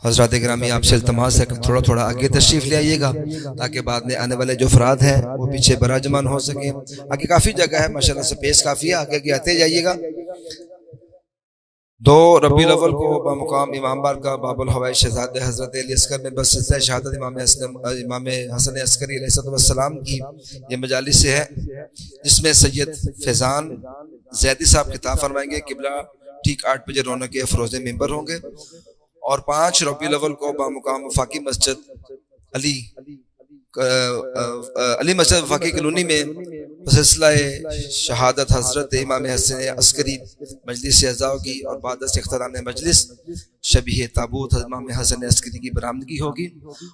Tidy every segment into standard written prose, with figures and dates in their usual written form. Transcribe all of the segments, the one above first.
حضرات گرامی آپ سے التماس ہے کہ تھوڑا تھوڑا آگے تشریف لے آئیے گا تاکہ بعد میں آنے والے جو افراد ہیں وہ پیچھے براجمان ہو سکیں. آگے کافی جگہ ہے ماشاءاللہ سے پیس کافی ہے, آگے آتے جائیے گا. 2 ربیع الاول کو بمقام امام بارگاہ باب الہوائے شہزادہ حضرت علی اصغر میں بس سلسلہ شہادت امام حسن عسکری علیہ السلام کی یہ مجالس ہے جس میں سید فیضان زیدی صاحب خطاب فرمائیں گے. قبلہ ٹھیک 8 بجے رونق افروز ممبر ہوں گے. اور 5 ربیع الاول کو بمقام وفاقی مسجد علی مسجد وفاقی کلونی میں سلسلہ شہادت حضرت امام حسن عسکری مجلس اعزاء کی اور بعد از اختتام مجلس شبیہ تابوت امام حسن عسکری کی برآمدگی ہوگی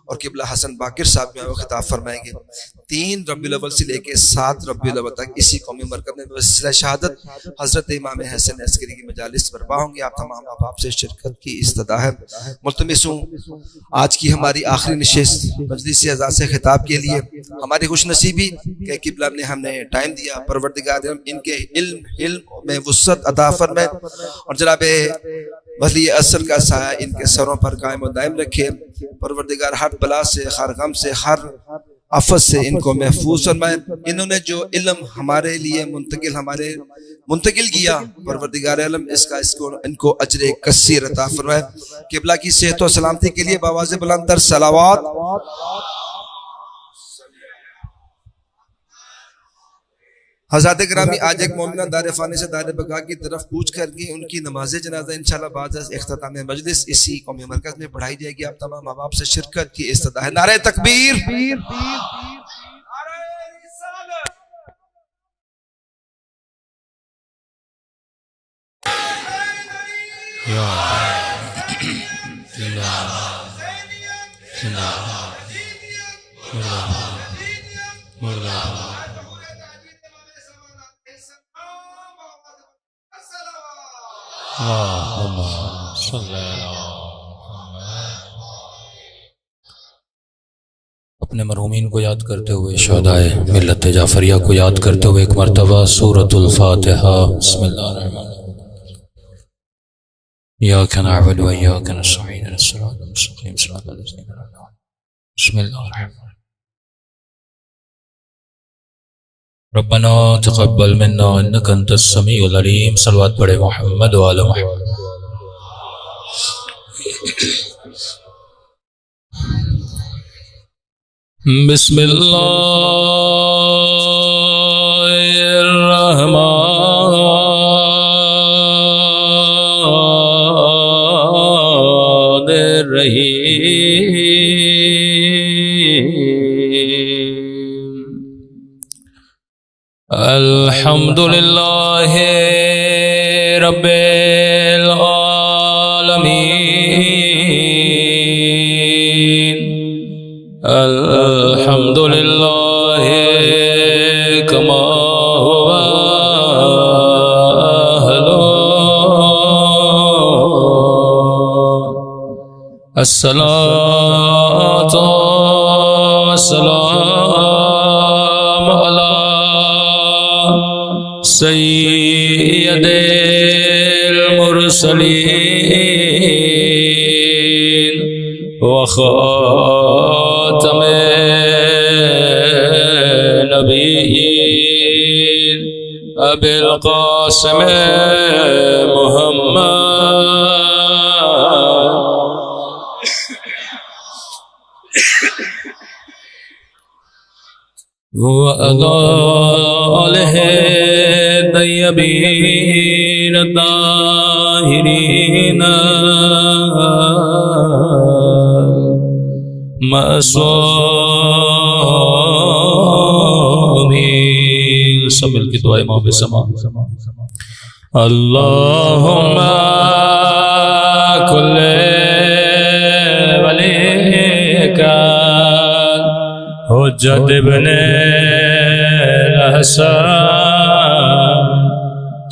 اور قبلہ حسن باقر صاحب میں وہ خطاب فرمائیں گے. 3 ربیع الاول سے لے کے 7 ربیع الاول تک اسی قومی مرکز میں سلسلہ شہادت حضرت امام حسن عسکری کی مجالس برپا ہوں گے. آپ تمام احباب سے شرکت کی استدعا ہے. ملتمس ہوں آج کی ہماری آخری نشست مجلس اعزاء سے خطاب کے لیے ہماری خوش نصیبی کہ قبلہ نے ہم نے ٹائم دیا, پروردگار ان کے علم میں وسعت عطا فرمائے اور جناب ولی اصل کا سایہ ان کے سروں پر قائم و دائم رکھے. پروردگار ہر بلا سے, ہر غم سے, ہر آفت سے ان کو محفوظ فرمائے. انہوں نے جو علم ہمارے لیے منتقل کیا پروردگار علم ان کو اجر کثیر عطا فرمائے. قبلہ کی صحت و سلامتی کے لیے بآواز بلند تر صلوات. حضرات گرامی آج ایک مومنہ دار فانی سے دار بقا کی طرف کوچ کر گئی. ان کی نماز جنازہ انشاءاللہ بعد از اختتام مجلس اسی قومی مرکز میں پڑھائی جائے گی. آپ تمام احباب سے شرکت کی استدعا ہے. نعرہ تکبیر, اپنے مرحومین کو یاد کرتے ہوئے شہدائے ملت جعفریہ کو یاد کرتے ہوئے ایک مرتبہ سورۃ الفاتحہ. بسم اللہ الرحمن الرحیم. ایاک نعبد و ایاک نستعین اهدنا الصراط المستقیم صراط الذین انعمت علیہم. بسم اللہ الرحمن الرحیم. ربنا تقبل منا انک انت السمیع العلیم. صلوات پڑھے محمد و آل محمد. بسم اللہ الرحمن الرحیم. الحمد للہ رب الحمد للہ کما ہوا الصلاۃ والسلام علی سید المرسلین وخاتم نبیین ابی القاسم محمد وعلی آلہ الطیبین الطاہرین معصومین. سب مل کی دعائیں امام سما. اللہم کل ولیک حجت ابن الحسن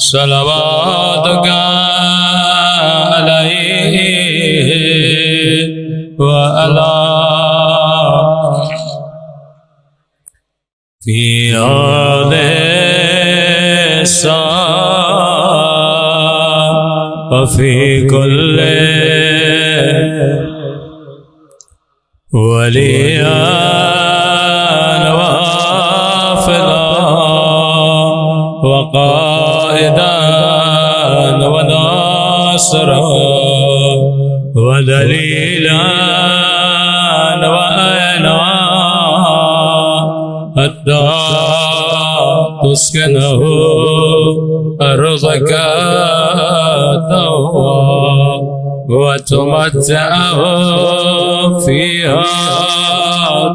صلواتک علیہ وعلی فی آل وفی کل وليا وحافظا وقائدا وناصرا ودليلا وأنا حتى تسكنه أرضك طوعا وتمتعه فيها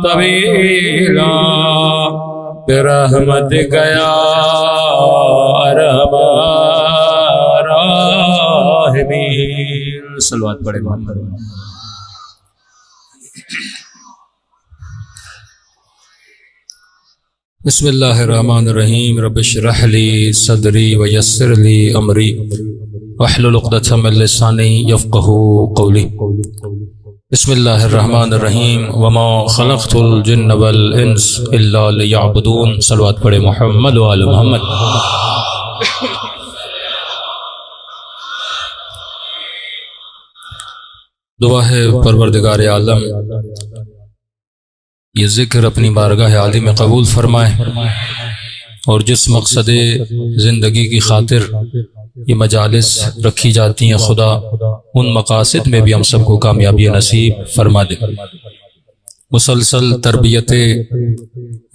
طويلا برحمتك يا أرحم الراحمين. صلوات پڑھیں محمد. بسم اللہ الرحمن الرحیم. رب اشرح لی صدری ویسر لی امری واحلل عقدۃ من لسانی یفقهوا قولی. بسم اللہ الرحمن الرحیم. وما خلقت الجن والانس الا لیعبدون. صلوات پڑھیں محمد وآل محمد. دعا ہے پروردگار عالم یہ ذکر اپنی بارگاہ عالی میں قبول فرمائے اور جس مقصد زندگی کی خاطر یہ مجالس رکھی جاتی ہیں خدا ان مقاصد میں بھی ہم سب کو کامیابی نصیب فرما دے. مسلسل تربیت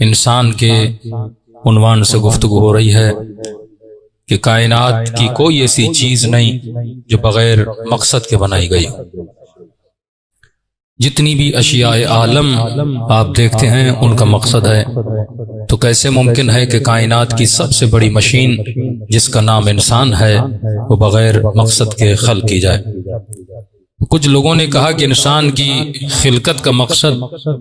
انسان کے عنوان سے گفتگو ہو رہی ہے کہ کائنات کی کوئی ایسی چیز نہیں جو بغیر مقصد کے بنائی گئی. جتنی بھی اشیاء عالم آپ دیکھتے ہیں ان کا مقصد ہے. تو کیسے ممکن ہے کہ کائنات کی سب سے بڑی مشین جس کا نام انسان ہے وہ بغیر مقصد کے خلق کی جائے؟ کچھ لوگوں نے کہا کہ انسان کی خلقت کا مقصد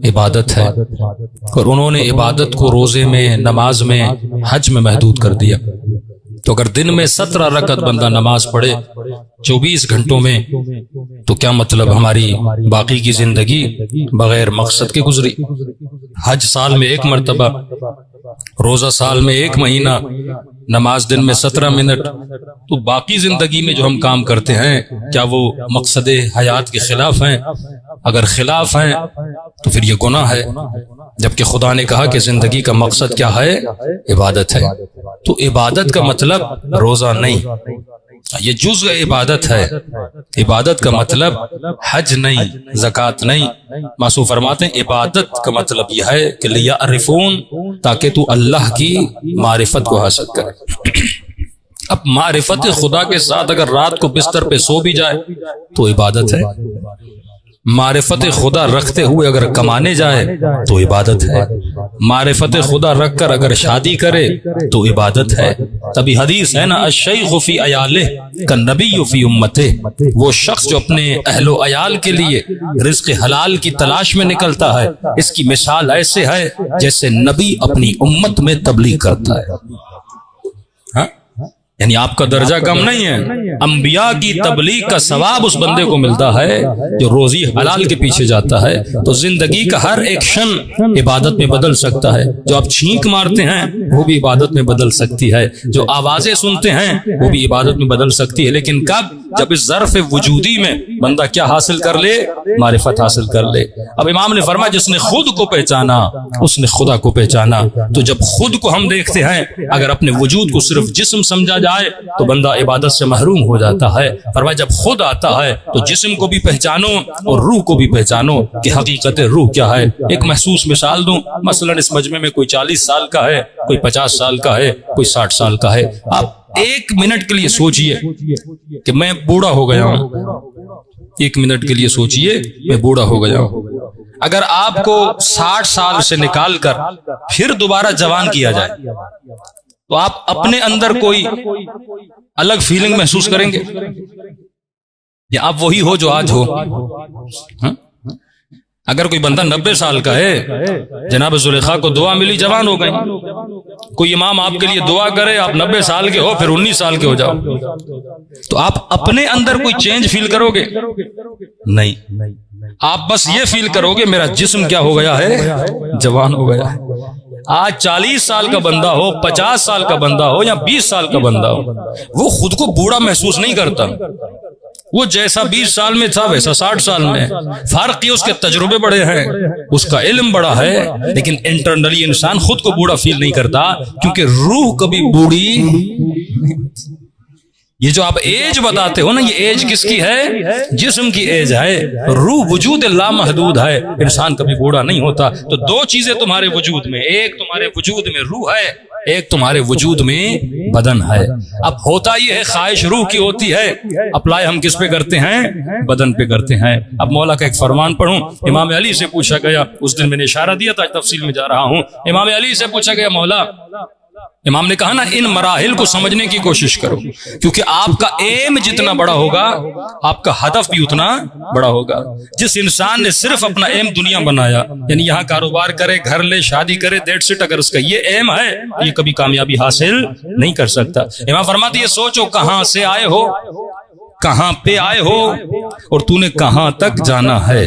عبادت ہے اور انہوں نے عبادت کو روزے میں، نماز میں، حج میں محدود کر دیا. تو اگر دن میں 17 رکعت بندہ نماز پڑھے 24 گھنٹوں میں تو کیا مطلب ہماری باقی کی زندگی بغیر مقصد کے گزری؟ حج سال میں 1 مرتبہ، روزہ سال میں 1 مہینہ، نماز دن میں 17 منٹ. تو باقی زندگی میں جو ہم کام کرتے ہیں کیا وہ مقصد حیات کے خلاف ہیں؟ اگر خلاف ہیں تو پھر یہ گناہ ہے، جبکہ خدا نے کہا کہ زندگی کا مقصد کیا ہے؟ عبادت ہے. تو عبادت کا مطلب روزہ نہیں، یہ جزء عبادت ہے. عبادت کا مطلب حج نہیں، زکوٰۃ نہیں. معصوم فرماتے ہیں عبادت کا مطلب یہ ہے کہ لیعرفون، تاکہ تو اللہ کی معرفت کو حاصل کرے. اب معرفت خدا کے ساتھ اگر رات کو بستر پہ سو بھی جائے تو عبادت ہے. معرفت خدا رکھتے ہوئے اگر کمانے جائے تو عبادت ہے. معرفت خدا رکھ کر اگر شادی کرے تو عبادت ہے. تبھی حدیث ہے نا، الشیخ فی عیالہ کالنبی فی امتہ. وہ شخص جو اپنے اہل و عیال کے لیے رزق حلال کی تلاش میں نکلتا ہے، اس کی مثال ایسے ہے جیسے نبی اپنی امت میں تبلیغ کرتا ہے. ہاں، یعنی آپ کا درجہ کم نہیں ہے. انبیاء کی تبلیغ کا ثواب اس بندے کو ملتا ہے جو روزی حلال کے پیچھے جاتا ہے. تو زندگی کا ہر ایک شن عبادت میں بدل سکتا ہے. جو آپ چھینک مارتے ہیں وہ بھی عبادت میں بدل سکتی ہے. جو آوازیں سنتے ہیں وہ بھی عبادت میں بدل سکتی ہے. لیکن کب؟ جب اس ظرف وجودی میں بندہ کیا حاصل کر لے؟ معرفت حاصل کر لے. اب امام نے فرمایا جس نے خود کو پہچانا اس نے خدا کو پہچانا. تو جب خود کو ہم دیکھتے ہیں، اگر اپنے وجود کو صرف جسم سمجھا جائے تو بندہ عبادت سے محروم ہو جاتا ہے. فرمایا جب خود آتا ہے تو جسم کو بھی پہچانو اور روح کو بھی پہچانو کہ حقیقت روح کیا ہے. ایک محسوس مثال دوں، مثلا اس مجمع میں کوئی 40 سال کا ہے، کوئی 50 سال کا ہے، کوئی 60 سال کا ہے. آپ 1 منٹ کے لیے سوچئے کہ میں بوڑھا ہو گیا ہوں. 1 منٹ کے لیے سوچئے میں بوڑھا ہو گیا ہوں. اگر آپ کو 60 سال سے نکال کر پھر دوبارہ جوان کیا جائے تو آپ اپنے اندر کوئی الگ فیلنگ محسوس کریں گے یا آپ وہی ہو جو آج ہو؟ اگر کوئی بندہ 90 سال کا ہے، جناب زلیخا کو دعا ملی، جوان ہو گئی. کوئی امام آپ کے لیے دعا کرے، آپ 90 سال کے ہو، پھر 19 سال کے ہو جاؤ، تو آپ اپنے اندر کوئی چینج فیل کرو گے؟ نہیں. آپ بس یہ فیل کرو گے میرا جسم کیا ہو گیا ہے؟ جوان ہو گیا ہے. آج 40 سال کا بندہ ہو، 50 سال کا بندہ ہو یا 20 سال کا بندہ ہو، وہ خود کو بوڑھا محسوس نہیں کرتا. وہ جیسا 20 سال میں تھا ویسا 60 سال میں. فرق یہ اس کے تجربے بڑے ہیں, اس کا علم بڑا ہے, لیکن انٹرنلی انسان خود کو بوڑھا فیل نہیں کرتا, کیونکہ روح کبھی بوڑھی. یہ جو آپ ایج بتاتے ہو نا, یہ ایج کس کی ہے؟ جسم کی ایج ہے. روح وجود لامحدود ہے, انسان کبھی بوڑھا نہیں ہوتا. تو دو چیزیں تمہارے وجود میں, ایک تمہارے وجود میں روح ہے, ایک تمہارے وجود میں بدن ہے. اب ہوتا یہ ہے خواہش روح کی ہوتی ہے, اپلائی ہم کس پہ کرتے ہیں؟ بدن پہ کرتے ہیں. اب مولا کا ایک فرمان پڑھوں. امام علی سے پوچھا گیا, اس دن میں نے اشارہ دیا تھا, تفصیل میں جا رہا ہوں. امام علی سے پوچھا گیا مولا, امام نے کہا نا ان مراحل کو سمجھنے کی کوشش کرو, کیونکہ آپ کا ایم جتنا بڑا ہوگا آپ کا ہدف بھی اتنا بڑا ہوگا. جس انسان نے صرف اپنا ایم دنیا بنایا, یعنی یہاں کاروبار کرے, گھر لے, شادی کرے, دیٹس اٹ, اگر اس کا یہ ایم ہے یہ کبھی کامیابی حاصل نہیں کر سکتا. امام فرماتے یہ سوچو کہاں سے آئے ہو, کہاں پہ آئے ہو, اور تو نے کہاں تک جانا ہے.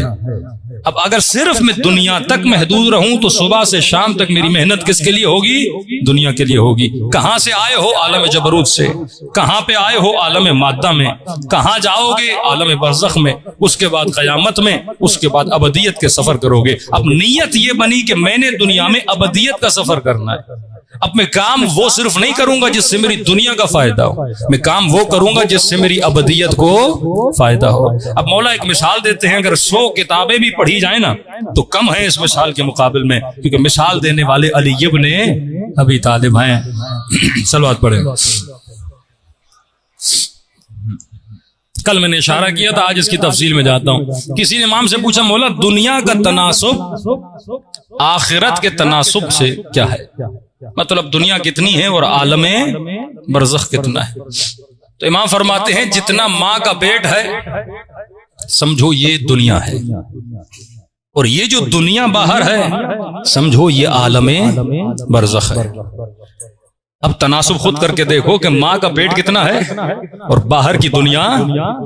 اب اگر صرف میں دنیا تک محدود رہوں تو صبح سے شام تک میری محنت کس کے لیے ہوگی؟ دنیا کے لیے ہوگی. کہاں سے آئے ہو؟ عالم جبروت سے. کہاں پہ آئے ہو؟ عالم مادہ میں. کہاں جاؤ گے؟ عالم برزخ میں. اس کے بعد قیامت میں, اس کے بعد ابدیت کے سفر کرو گے. اب نیت یہ بنی کہ میں نے دنیا میں ابدیت کا سفر کرنا ہے. اب میں کام وہ صرف نہیں کروں گا جس سے میری دنیا کا فائدہ ہو, میں کام وہ کروں گا جس سے میری ابدیت کو فائدہ ہو. اب مولا ایک مثال دیتے ہیں, اگر 100 کتابیں بھی پڑھی جائیں نا تو کم ہے اس مثال کے مقابل میں, کیونکہ مثال دینے والے علی ابن ابی طالب ہیں. صلوات پڑھیں. کل میں نے اشارہ کیا تھا, آج اس کی تفصیل میں جاتا ہوں. کسی نے امام سے پوچھا مولا دنیا کا تناسب آخرت کے تناسب سے کیا ہے؟ مطلب دنیا کتنی ہے اور عالم برزخ کتنا ہے؟ تو امام فرماتے ہیں جتنا ماں کا پیٹ ہے سمجھو یہ دنیا ہے, اور یہ جو دنیا باہر ہے سمجھو یہ عالم برزخ ہے. اب تناسب خود کر کے دیکھو کہ ماں کا پیٹ کتنا ہے اور باہر کی دنیا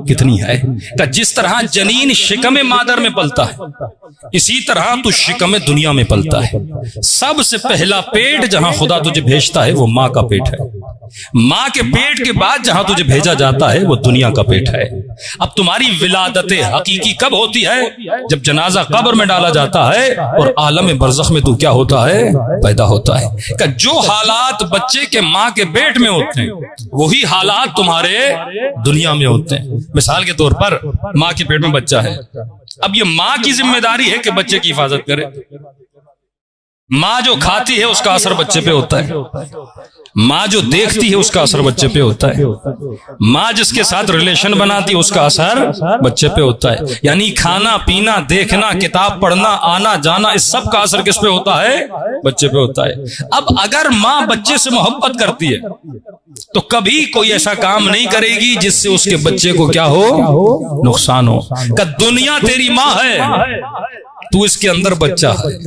کتنی ہے. کہ جس طرح جنین شکم مادر میں پلتا ہے اسی طرح تو شکم دنیا میں پلتا ہے. سب سے پہلا پیٹ جہاں خدا تجھے بھیجتا ہے وہ ماں کا پیٹ ہے. ماں کے پیٹ کے بعد جہاں تجھے بھیجا جاتا ہے وہ دنیا کا پیٹ ہے. اب تمہاری ولادت حقیقی کب ہوتی ہے؟ جب جنازہ قبر میں ڈالا جاتا ہے اور عالم برزخ میں تو کیا ہوتا ہے؟ پیدا ہوتا ہے. کہ جو حالات بچے کے ماں کے پیٹ میں ہوتے ہیں وہی حالات تمہارے دنیا میں ہوتے ہیں. مثال کے طور پر ماں کے پیٹ میں بچہ ہے, اب یہ ماں کی ذمہ داری ہے کہ بچے کی حفاظت کرے. ماں جو کھاتی ہے اس کا اثر بچے پہ ہوتا ہے, ماں جو دیکھتی ہے اس کا اثر بچے پہ ہوتا ہے, ماں جس کے ساتھ ریلیشن بناتی ہے اس کا اثر بچے پہ ہوتا ہے. یعنی کھانا پینا, دیکھنا, کتاب پڑھنا, آنا جانا, اس سب کا اثر کس پہ ہوتا ہے؟ بچے پہ ہوتا ہے. اب اگر ماں بچے سے محبت کرتی ہے تو کبھی کوئی ایسا کام نہیں کرے گی جس سے اس کے بچے کو کیا ہو؟ نقصان ہو. کہ دنیا تیری ماں ہے, تو اس کے اندر بچہ ہے.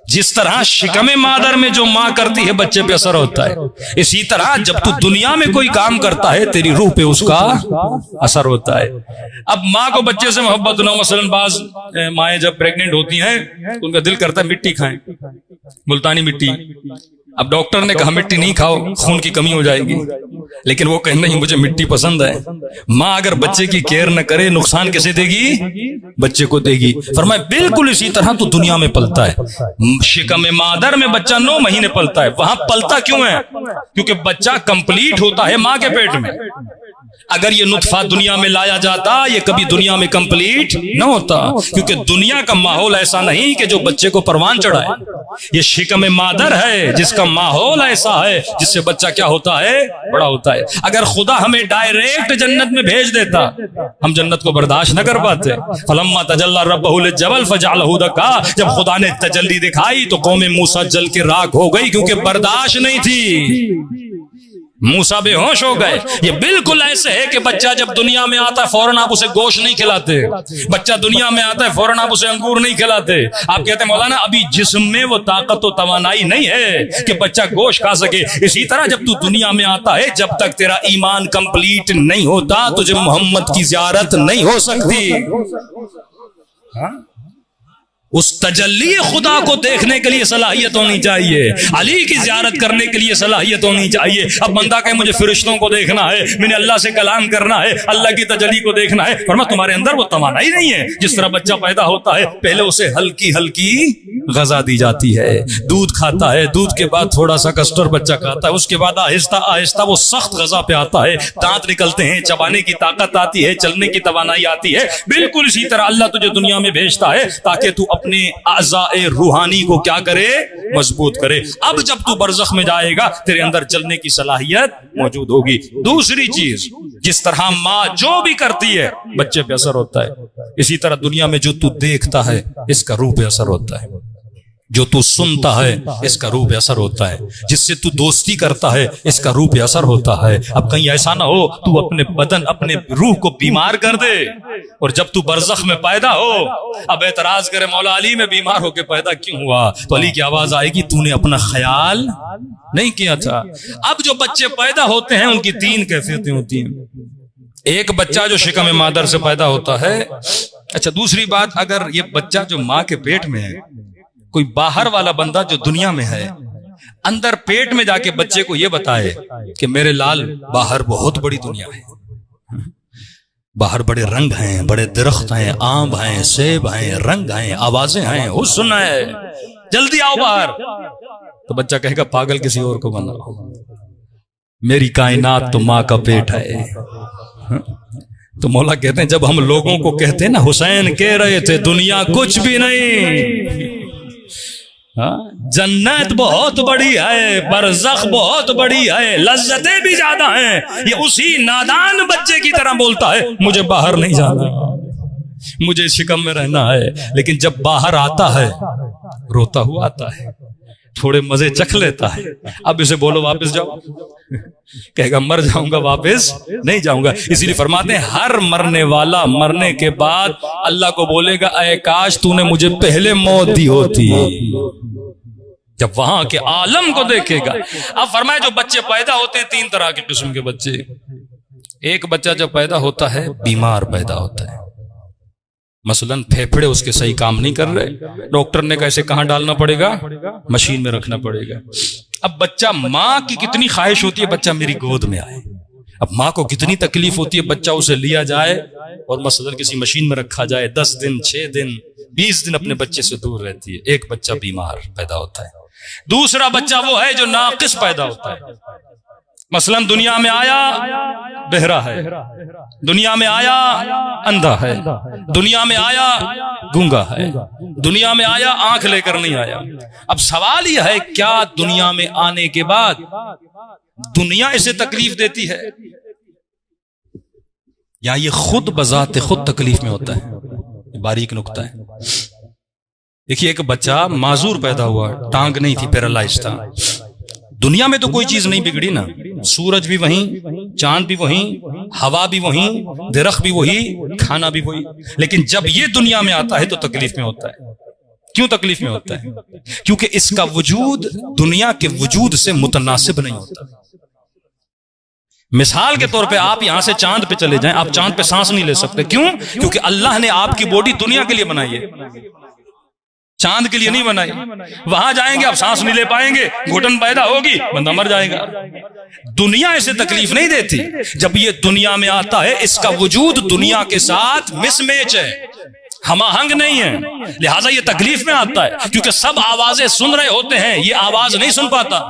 جس طرح شکم مادر میں جو ماں کرتی ہے بچے پہ اثر ہوتا ہے, اسی طرح جب تو دنیا میں کوئی کام کرتا ہے تیری روح پہ اس کا اثر ہوتا ہے. اب ماں کو بچے سے محبت نہ, مثلا بعض مائیں جب پریگننٹ ہوتی ہیں تو ان کا دل کرتا ہے مٹی کھائیں, ملتانی مٹی. اب ڈاکٹر نے کہا مٹی نہیں کھاؤ, خون کی کمی ہو جائے گی, لیکن وہ کہیں نہیں مجھے مٹی پسند ہے. ماں اگر بچے کی کیئر نہ کرے نقصان کسے دے گی؟ بچے کو دے گی. فرمایا بالکل اسی طرح تو دنیا میں پلتا ہے. شکم مادر میں بچہ 9 مہینے پلتا ہے, وہاں پلتا کیوں ہے؟ کیونکہ بچہ کمپلیٹ ہوتا ہے ماں کے پیٹ میں. اگر یہ نطفہ دنیا میں لایا جاتا یہ کبھی دنیا میں کمپلیٹ نہ ہوتا, کیونکہ دنیا کا ماحول ایسا نہیں کہ جو بچے کو پروان چڑھائے. یہ شکم مادر ہے جس کا ماحول ایسا ہے جس سے بچہ کیا ہوتا ہے؟ بڑا ہوتا ہے. اگر خدا ہمیں ڈائریکٹ جنت میں بھیج دیتا ہم جنت کو برداشت نہ کر پاتے. فلما تجلی ربہ للجبل فجعلہ دکا, جب خدا نے تجلی دکھائی تو قوم موسیٰ جل کے راکھ ہو گئی, کیونکہ برداشت نہیں تھی. موسیٰ بے ہوش ہو گئے. یہ بالکل ایسے ہے کہ بچہ جب دنیا میں آتا ہے فوراً آپ اسے گوشت نہیں کھلاتے. بچہ دنیا میں آتا ہے فوراً آپ اسے انگور نہیں کھلاتے. آپ کہتے ہیں مولانا ابھی جسم میں وہ طاقت و توانائی نہیں ہے کہ بچہ گوشت کھا سکے. اسی طرح جب تو دنیا میں آتا ہے جب تک تیرا ایمان کمپلیٹ نہیں ہوتا تجھے محمد کی زیارت نہیں ہو سکتی. اس تجلی خدا کو دیکھنے کے لیے صلاحیت ہونی چاہیے، علی کی زیارت کرنے کے لیے صلاحیت ہونی چاہیے۔ اب بندہ کہ مجھے فرشتوں کو دیکھنا ہے، میں نے اللہ سے کلام کرنا ہے، اللہ کی تجلی کو دیکھنا ہے، فرمایا تمہارے اندر وہ توانائی نہیں ہے۔ جس طرح بچہ پیدا ہوتا ہے پہلے اسے ہلکی ہلکی غذا دی جاتی ہے، دودھ کھاتا ہے، دودھ کے بعد تھوڑا سا کسٹر بچہ کھاتا ہے، اس کے بعد آہستہ آہستہ وہ سخت غذا پہ آتا ہے، دانت نکلتے ہیں، چبانے کی طاقت آتی ہے، چلنے کی توانائی آتی ہے۔ بالکل اسی طرح اللہ تجھے دنیا میں بھیجتا ہے تاکہ تو اپنے اعضاء روحانی کو کیا کرے؟ مضبوط کرے۔ اب جب تو برزخ میں جائے گا تیرے اندر چلنے کی صلاحیت موجود ہوگی۔ دوسری چیز، جس طرح ماں جو بھی کرتی ہے بچے پہ اثر ہوتا ہے، اسی طرح دنیا میں جو تو دیکھتا ہے اس کا روح پہ اثر ہوتا ہے، جو تو سنتا ہے اس کا روح پہ اثر ہوتا ہے، جس سے تو دوستی کرتا ہے اس کا روح پہ اثر ہوتا ہے۔ اب کہیں ایسا نہ ہو تو اپنے بدن اپنے روح کو بیمار کر دے، اور جب تو برزخ میں پیدا ہو اب اعتراض کرے مولا علی میں بیمار ہو کے پیدا کیوں ہوا، تو علی کی آواز آئے گی تو نے اپنا خیال نہیں کیا تھا۔ اب جو بچے پیدا ہوتے ہیں ان کی 3 کیفیتیں ہوتی ہیں۔ ایک بچہ جو شکم مادر سے پیدا ہوتا ہے، اچھا دوسری بات، اگر یہ بچہ جو ماں کے پیٹ میں ہے، کوئی باہر والا بندہ جو دنیا میں ہے اندر پیٹ میں جا کے بچے کو یہ بتائے کہ میرے لال باہر بہت بڑی دنیا ہے، باہر بڑے رنگ ہیں، بڑے درخت ہیں، آم ہیں، سیب ہیں، رنگ ہیں، آوازیں ہیں، حسن ہے، جلدی آؤ باہر، تو بچہ کہے گا پاگل کسی اور کو بناؤ، میری کائنات تو ماں کا پیٹ ہے۔ تو مولا کہتے ہیں جب ہم لوگوں کو کہتے ہیں نا حسین کہہ رہے تھے دنیا کچھ بھی نہیں، جنت بہت بڑی ہے، برزخ بہت بڑی ہے، لذتیں بھی زیادہ ہیں، یہ اسی نادان بچے کی طرح بولتا ہے مجھے باہر نہیں جانا، مجھے شکم میں رہنا ہے، لیکن جب باہر آتا ہے روتا ہوا آتا ہے، تھوڑے مزے چکھ لیتا ہے، اب اسے بولو واپس جاؤ، کہے گا مر جاؤں گا واپس نہیں جاؤں گا۔ اسی لیے فرماتے ہیں ہر مرنے والا مرنے کے بعد اللہ کو بولے گا اے کاش تو نے مجھے پہلے موت دی ہوتی، جب وہاں کے عالم کو دیکھے گا۔ اب فرمایا جو بچے پیدا ہوتے ہیں 3 طرح کے قسم کے بچے، ایک بچہ جب پیدا ہوتا ہے بیمار پیدا ہوتا ہے، مثلاً پھیپھڑے اس کے صحیح کام نہیں کر رہے، ڈاکٹر نے کیسے کہاں ڈالنا پڑے گا؟ مشین میں رکھنا پڑے گا۔ اب بچہ ماں کی کتنی خواہش ہوتی ہے بچہ میری گود میں آئے، اب ماں کو کتنی تکلیف ہوتی ہے بچہ اسے لیا جائے اور مثلاً کسی مشین میں رکھا جائے، 10 دن 6 دن 20 دن اپنے بچے سے دور رہتی ہے۔ ایک بچہ بیمار پیدا ہوتا ہے۔ دوسرا بچہ وہ ہے جو ناقص پیدا ہوتا ہے، مثلاً دنیا میں آیا بہرا ہے، دنیا میں آیا اندھا ہے، دنیا میں آیا گونگا ہے، دنیا میں آیا آنکھ لے کر نہیں آیا۔ اب سوال یہ ہے کیا دنیا میں آنے کے بعد دنیا اسے تکلیف دیتی ہے یا یہ خود بذات خود تکلیف میں ہوتا ہے؟ باریک نکتہ ہے۔ دیکھیے ایک بچہ معذور پیدا ہوا، ٹانگ نہیں تھی، پیرالائز تھا، دنیا میں تو کوئی چیز نہیں بگڑی نا، سورج بھی وہیں، چاند بھی وہیں، ہوا بھی وہیں، درخت بھی وہی، کھانا بھی وہی، لیکن جب یہ دنیا میں آتا ہے تو تکلیف میں ہوتا ہے۔ کیوں تکلیف میں ہوتا ہے؟ کیونکہ اس کا وجود دنیا کے وجود سے متناسب نہیں ہوتا۔ مثال کے طور پہ آپ یہاں سے چاند پہ چلے جائیں، آپ چاند پہ سانس نہیں لے سکتے، کیوں؟ کیونکہ اللہ نے آپ کی باڈی دنیا کے لیے بنائی ہے، چاند کے لیے نہیں بنائی۔ وہاں جائیں گے آپ سانس نہیں لے پائیں گے، گھٹن پیدا ہوگی، بندہ مر جائے گا۔ دنیا اسے تکلیف نہیں دیتی، جب یہ دنیا میں آتا ہے اس کا وجود دنیا کے ساتھ مس میچ ہے، ہم آہنگ نہیں ہے، لہٰذا یہ تکلیف میں آتا ہے، کیونکہ سب آوازیں سن رہے ہوتے ہیں یہ آواز نہیں سن پاتا،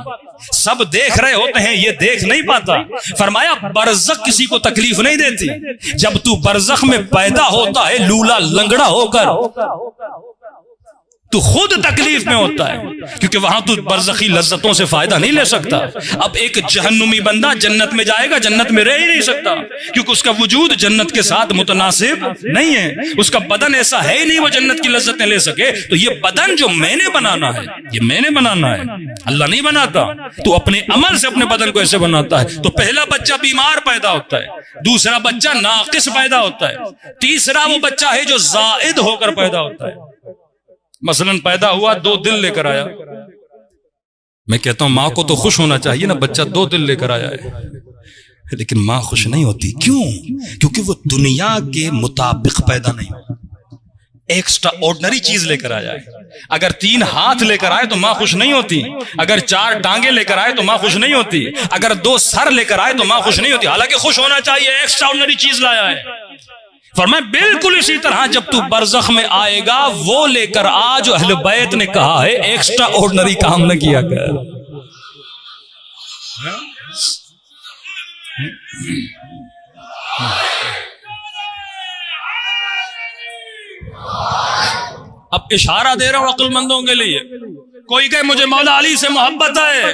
سب دیکھ رہے ہوتے ہیں یہ دیکھ نہیں پاتا۔ فرمایا برزخ کسی کو تکلیف نہیں دیتی، جب تو برزخ میں پیدا ہوتا ہے لولا لنگڑا ہو کر تو خود تکلیف میں ہوتا ہے، کیونکہ وہاں تو برزخی لذتوں سے فائدہ نہیں لے سکتا۔ اب ایک جہنمی بندہ جنت میں جائے گا، جنت میں رہ ہی نہیں سکتا، کیونکہ اس کا وجود جنت کے ساتھ متناسب نہیں ہے، اس کا بدن ایسا ہے ہی نہیں وہ جنت کی لذتیں لے سکے۔ تو یہ بدن جو میں نے بنانا ہے، یہ میں نے بنانا ہے، اللہ نہیں بناتا، تو اپنے عمل سے اپنے بدن کو ایسے بناتا ہے۔ تو پہلا بچہ بیمار پیدا ہوتا ہے، دوسرا بچہ ناقص پیدا ہوتا ہے، تیسرا وہ بچہ ہے جو زائد ہو کر پیدا ہوتا ہے۔ مثلاً پیدا ہوا 2 دل لے کر آیا، میں کہتا ہوں ماں کو تو خوش ہونا چاہیے نا، بچہ 2 دل لے کر آیا ہے، لیکن ماں خوش نہیں ہوتی، کیوں؟ کیونکہ وہ دنیا کے مطابق پیدا نہیں ہوا، ایکسٹرا آرڈنری چیز لے کر آ جائے. اگر 3 ہاتھ لے کر آئے تو ماں خوش نہیں ہوتی, اگر 4 ٹانگیں لے کر آئے تو ماں خوش نہیں ہوتی, اگر 2 سر لے کر آئے تو ماں خوش نہیں ہوتی, حالانکہ خوش ہونا چاہیے, ایکسٹرا آرڈنری چیز لایا ہے. فرمایا بالکل اسی طرح جب تو برزخ میں آئے گا وہ لے کر آ جو اہل بیت نے کہا ہے, ایکسٹرا آرڈنری کام نہ کیا کر. اب اشارہ دے رہا ہوں عقل مندوں کے لیے. کوئی کہے مجھے مولا علی سے محبت ہے,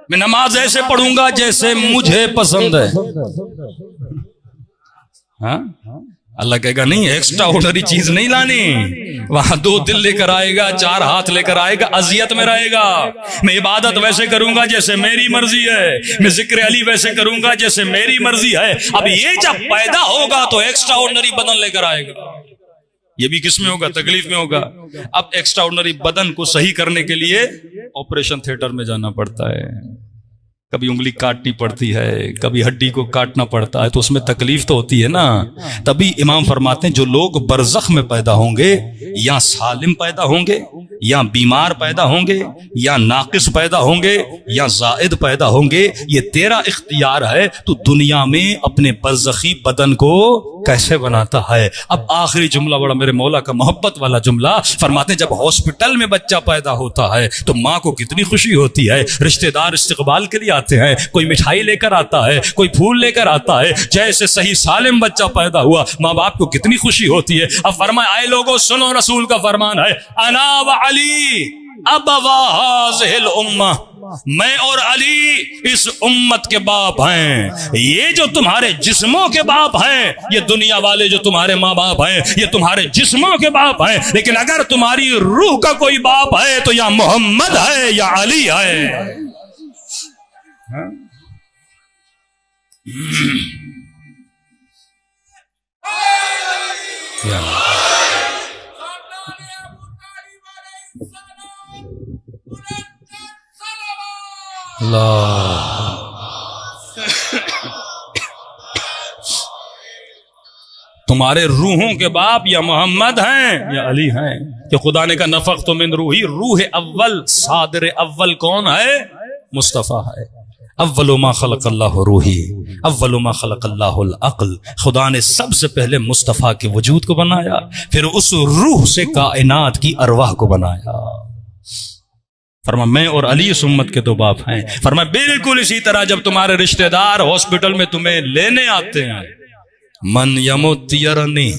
میں نماز ایسے پڑھوں گا جیسے مجھے پسند ہے. ہاں اللہ کہے گا نہیں, ایکسٹرا آرڈنری چیز نہیں لانی. وہاں 2 دل لے کر آئے گا, 4 ہاتھ لے کر آئے گا, اذیت میں رہے گا. میں عبادت ویسے کروں گا جیسے میری مرضی ہے, میں ذکر علی ویسے کروں گا جیسے میری مرضی ہے. اب یہ جب پیدا ہوگا تو ایکسٹرا آرڈنری بدن لے کر آئے گا. یہ بھی کس میں ہوگا؟ تکلیف میں ہوگا. اب ایکسٹرا آرڈنری بدن کو صحیح کرنے کے لیے آپریشن تھیٹر میں جانا پڑتا ہے. کبھی انگلی کاٹنی پڑتی ہے, کبھی ہڈی کو کاٹنا پڑتا ہے, تو اس میں تکلیف تو ہوتی ہے نا. تبھی امام فرماتے ہیں جو لوگ برزخ میں پیدا ہوں گے, یا سالم پیدا ہوں گے, یا بیمار پیدا ہوں گے, یا ناقص پیدا ہوں گے, یا زائد پیدا ہوں گے, یہ تیرا اختیار ہے تو دنیا میں اپنے برزخی بدن کو کیسے بناتا ہے. اب آخری جملہ بڑا میرے مولا کا محبت والا جملہ, فرماتے ہیں جب ہاسپٹل میں بچہ پیدا ہوتا ہے تو ماں کو کتنی خوشی ہوتی ہے. رشتہ دار استقبال کے لیے آتے ہیں, کوئی مٹھائی لے کر آتا ہے, کوئی پھول لے کر آتا ہے. جیسے صحیح سالم بچہ پیدا ہوا ماں باپ کو کتنی خوشی ہوتی ہے. اب فرمایا آئے لوگوں سنو, رسول کا فرمان ہے انا و علی ابوا هذه الامه, میں اور علی اس امت کے باپ ہیں. یہ جو تمہارے جسموں کے باپ ہیں, یہ دنیا والے جو تمہارے ماں باپ ہیں, یہ تمہارے جسموں کے باپ ہیں, لیکن اگر تمہاری روح کا کوئی باپ ہے تو یا محمد ہے یا علی ہے. تمہارے روحوں کے باپ یا محمد ہیں یا علی ہیں. کہ خدا نے کہا نفخت من روحی, روح اول صادر اول کون ہے؟ مصطفیٰ ہے. اول ما خلق اللہ روحی, اول ما خلق اللہ العقل. خدا نے سب سے پہلے مصطفیٰ کے وجود کو بنایا, پھر اس روح سے کائنات کی ارواح کو بنایا. فرما میں اور علی اس امت کے 2 باپ ہیں. فرما بالکل اسی طرح جب تمہارے رشتہ دار ہاسپٹل میں تمہیں لینے آتے ہیں, من یمت یرنی,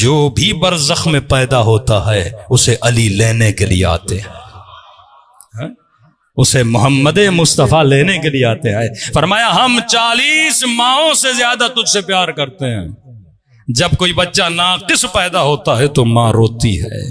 جو بھی برزخ میں پیدا ہوتا ہے اسے علی لینے کے لیے آتے ہیں, اسے محمد مصطفیٰ لینے کے لیے آتے ہیں. فرمایا ہم 40 ماؤں سے زیادہ تجھ سے پیار کرتے ہیں. جب کوئی بچہ ناقص پیدا ہوتا ہے تو ماں روتی ہے,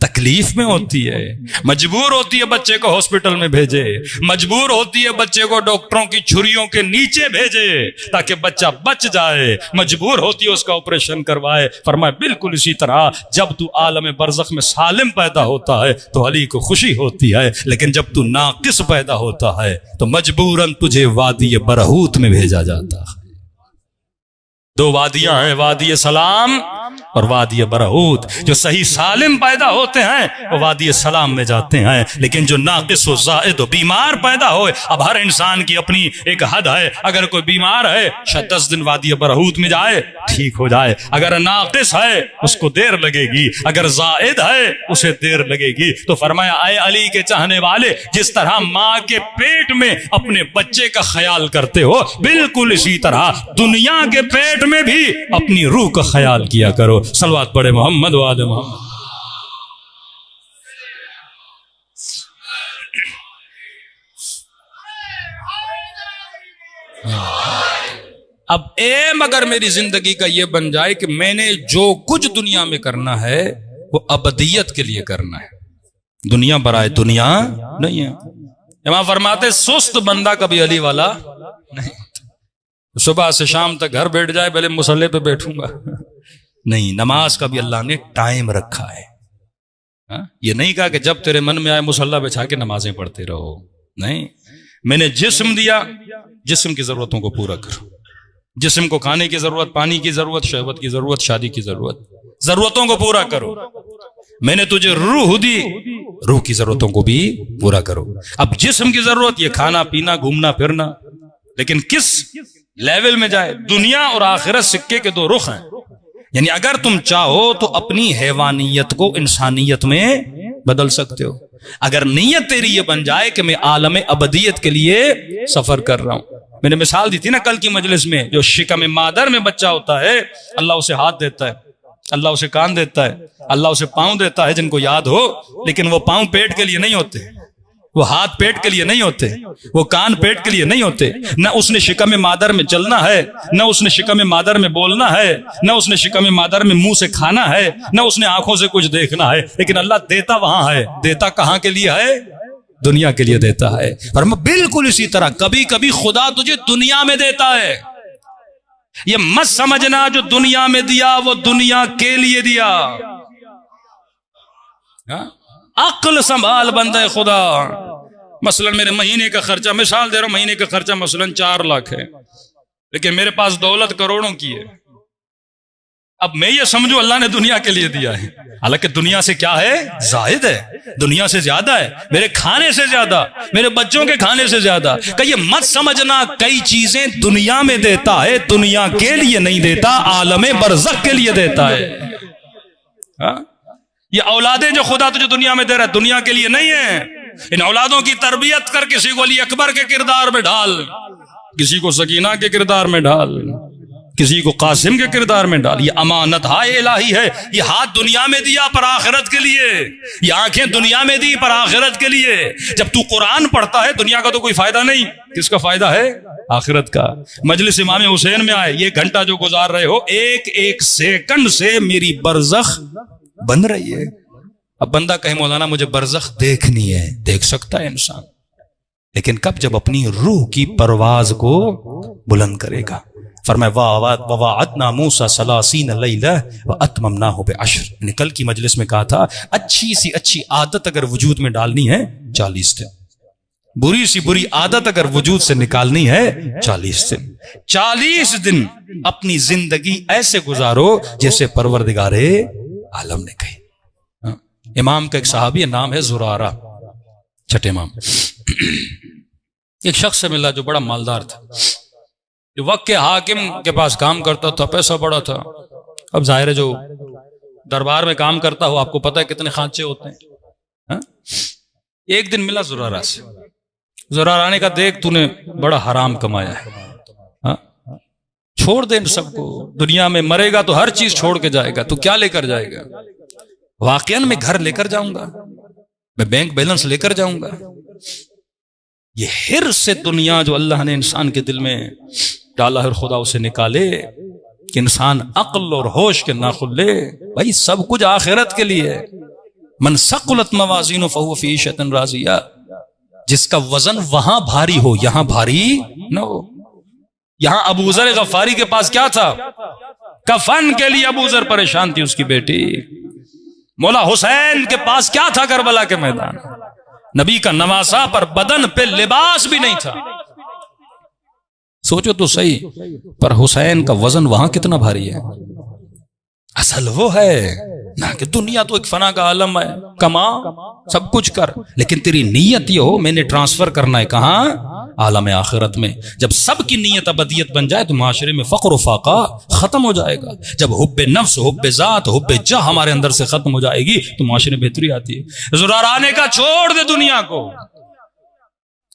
تکلیف میں ہوتی ہے, مجبور ہوتی ہے بچے کو ہاسپٹل میں بھیجے, مجبور ہوتی ہے بچے کو ڈاکٹروں کی چھریوں کے نیچے بھیجے تاکہ بچہ بچ جائے, مجبور ہوتی ہے اس کا آپریشن کروائے. فرمایا بالکل اسی طرح جب تو عالم برزخ میں سالم پیدا ہوتا ہے تو علی کو خوشی ہوتی ہے, لیکن جب تو ناقص پیدا ہوتا ہے تو مجبوراً تجھے وادی برہوت میں بھیجا جاتا ہے. 2 وادیاں ہیں, وادی سلام اور وادی برہوت. جو صحیح سالم پیدا ہوتے ہیں وہ وادی سلام میں جاتے ہیں, لیکن جو ناقص و زائد و بیمار پیدا ہوئے, اب ہر انسان کی اپنی ایک حد ہے. اگر کوئی بیمار ہے شاید 10 دن وادی برہوت میں جائے ٹھیک ہو جائے, اگر ناقص ہے اس کو دیر لگے گی, اگر زائد ہے اسے دیر لگے گی. تو فرمایا اے علی کے چاہنے والے, جس طرح ماں کے پیٹ میں اپنے بچے کا خیال کرتے ہو, بالکل اسی طرح دنیا کے پیٹ میں بھی اپنی روح کا خیال کیا کرو. صلوات پڑھے محمد و آل محمد. اب ایم اگر میری زندگی کا یہ بن جائے کہ میں نے جو کچھ دنیا میں کرنا ہے وہ ابدیت کے لیے کرنا ہے, دنیا برائے دنیا نہیں ہے. امام فرماتے سست بندہ کبھی علی والا نہیں. صبح سے شام تک گھر بیٹھ جائے پہلے مصلی پہ بیٹھوں گا نہیں, نماز کا بھی اللہ نے ٹائم رکھا ہے. یہ نہیں کہا کہ جب تیرے من میں آئے مصلی بچھا کے نمازیں پڑھتے رہو, نہیں. میں نے جسم دیا, جسم کی ضرورتوں کو پورا کرو. جسم کو کھانے کی ضرورت, پانی کی ضرورت, شہوت کی ضرورت, شادی کی ضرورت, ضرورتوں کو پورا کرو. میں نے تجھے روح دی, روح کی ضرورتوں کو بھی پورا کرو. اب جسم کی ضرورت یہ کھانا پینا گھومنا پھرنا, لیکن کس لیول میں جائے؟ دنیا اور آخرت سکے کے دو رخ ہیں. یعنی اگر تم چاہو تو اپنی حیوانیت کو انسانیت میں بدل سکتے ہو. اگر نیت تیری یہ بن جائے کہ میں عالم ابدیت کے لیے سفر کر رہا ہوں. میں نے مثال دی تھی نا کل کی مجلس میں, جو شکم مادر میں بچہ ہوتا ہے اللہ اسے ہاتھ دیتا ہے, اللہ اسے کان دیتا ہے, اللہ اسے پاؤں دیتا ہے جن کو یاد ہو, لیکن وہ پاؤں پیٹ کے لیے نہیں ہوتے, وہ ہاتھ پیٹ کے لیے نہیں ہوتے, وہ کان پیٹ کے لیے نہیں ہوتے. نہ اس نے شکم مادر میں چلنا ہے, نہ اس نے شکم مادر میں بولنا ہے, نہ اس نے شکم مادر میں منہ سے کھانا ہے, نہ اس نے آنکھوں سے کچھ دیکھنا ہے, لیکن اللہ دیتا وہاں ہے. دیتا کہاں کے لیے ہے؟ دنیا کے لیے دیتا ہے. فرمایا بالکل اسی طرح کبھی کبھی خدا تجھے دنیا میں دیتا ہے. یہ مت سمجھنا جو دنیا میں دیا وہ دنیا کے لیے دیا. عقل سنبھال بندہ خدا. مثلا میرے مہینے کا خرچہ, مثال دے رہا ہوں, مہینے کا خرچہ مثلا 4 لاکھ ہے, لیکن میرے پاس دولت کروڑوں کی ہے. اب میں یہ سمجھوں اللہ نے دنیا کے لیے دیا ہے, حالانکہ دنیا سے کیا ہے؟ زائد ہے, دنیا سے زیادہ ہے, میرے کھانے سے زیادہ, میرے بچوں کے کھانے سے زیادہ. کہ یہ مت سمجھنا کئی چیزیں دنیا میں دیتا ہے, دنیا کے لیے نہیں دیتا, عالم برزخ کے لیے دیتا ہے. یہ اولادیں جو خدا تجھے دنیا میں دے رہا ہے دنیا کے لیے نہیں ہے. ان اولادوں کی تربیت کر, کسی کو علی اکبر کے کردار میں ڈال, کسی کو سکینہ کے کردار میں ڈال, کسی کو قاسم کے کردار میں ڈال. یہ امانت ہائے الہی ہے. یہ ہاتھ دنیا میں دیا پر آخرت کے لیے, یہ آنکھیں دنیا میں دی پر آخرت کے لیے. جب تو قرآن پڑھتا ہے دنیا کا تو کوئی فائدہ نہیں, کس کا فائدہ ہے؟ آخرت کا. مجلس امام حسین میں آئے, یہ گھنٹہ جو گزار رہے ہو ایک ایک سیکنڈ سے میری برزخ بن رہی ہے. اب بندہ کہے مولانا مجھے برزخ دیکھنی ہے, دیکھ سکتا ہے انسان, لیکن کب؟ جب اپنی روح کی پرواز کو بلند کرے گا. فرمایا وَوَعَدْنَا مُوسَىٰ 30 لَيْلَةً وَأَتْمَمْنَاهُ بِعَشْرٍ. نے کل کی مجلس میں کہا تھا اچھی سی اچھی عادت اگر وجود میں ڈالنی ہے 40 دن, بری سی بری عادت اگر وجود سے نکالنی ہے 40 دن. 40 دن اپنی زندگی ایسے گزارو جیسے پروردگار عالم نے کہی. امام کا ایک صحابی نام ہے زرارہ, چھٹے امام. ایک شخص سے ملا جو بڑا مالدار تھا, جو وقت کے حاکم کے پاس کام کرتا تھا, پیسہ بڑا تھا. اب ظاہر ہے جو دربار میں کام کرتا ہو آپ کو پتہ ہے کتنے خانچے ہوتے ہیں. ایک دن ملا زرارہ سے, زرارہ نے کہا دیکھ تو نے بڑا حرام کمایا ہے, چھوڑ دے ان سب کو, دنیا میں مرے گا تو ہر چیز چھوڑ کے جائے گا, تو کیا لے کر جائے گا؟ واقعاً میں گھر لے کر جاؤں گا, میں بینک بیلنس لے کر جاؤں گا. یہ حرص سے دنیا جو اللہ نے انسان کے دل میں ڈالا ہے خدا اسے نکالے کہ انسان عقل اور ہوش کے ناخن لے. بھائی سب کچھ آخرت کے لیے. من ثقلت موازینہ فہو فی عیشۃ راضیہ, جس کا وزن وہاں بھاری ہو یہاں بھاری نہ ہو. یہاں ابو ذر غفاری کے پاس کیا تھا؟ کفن کے لیے ابو ذر پریشان تھی اس کی بیٹی. مولا حسین کے پاس کیا تھا؟ کربلا کے میدان. نبی کا نواسا پر بدن پہ لباس بھی نہیں تھا. سوچو تو صحیح, پر حسین کا وزن وہاں کتنا بھاری ہے. اصل وہ ہے نہ کہ دنیا تو ایک فنا کا عالم ہے, کما سب کچھ کر, لیکن تیری نیت یہ ہو میں نے ٹرانسفر کرنا ہے کہاں؟ عالم آخرت میں. جب سب کی نیت ابدیت بن جائے تو معاشرے میں فقر و فاقہ ختم ہو جائے گا. جب حب نفس, حب ذات, حب جاہ ہمارے اندر سے ختم ہو جائے گی تو معاشرے میں بہتری آتی ہے. زرارہ نے کہا چھوڑ دے دنیا کو,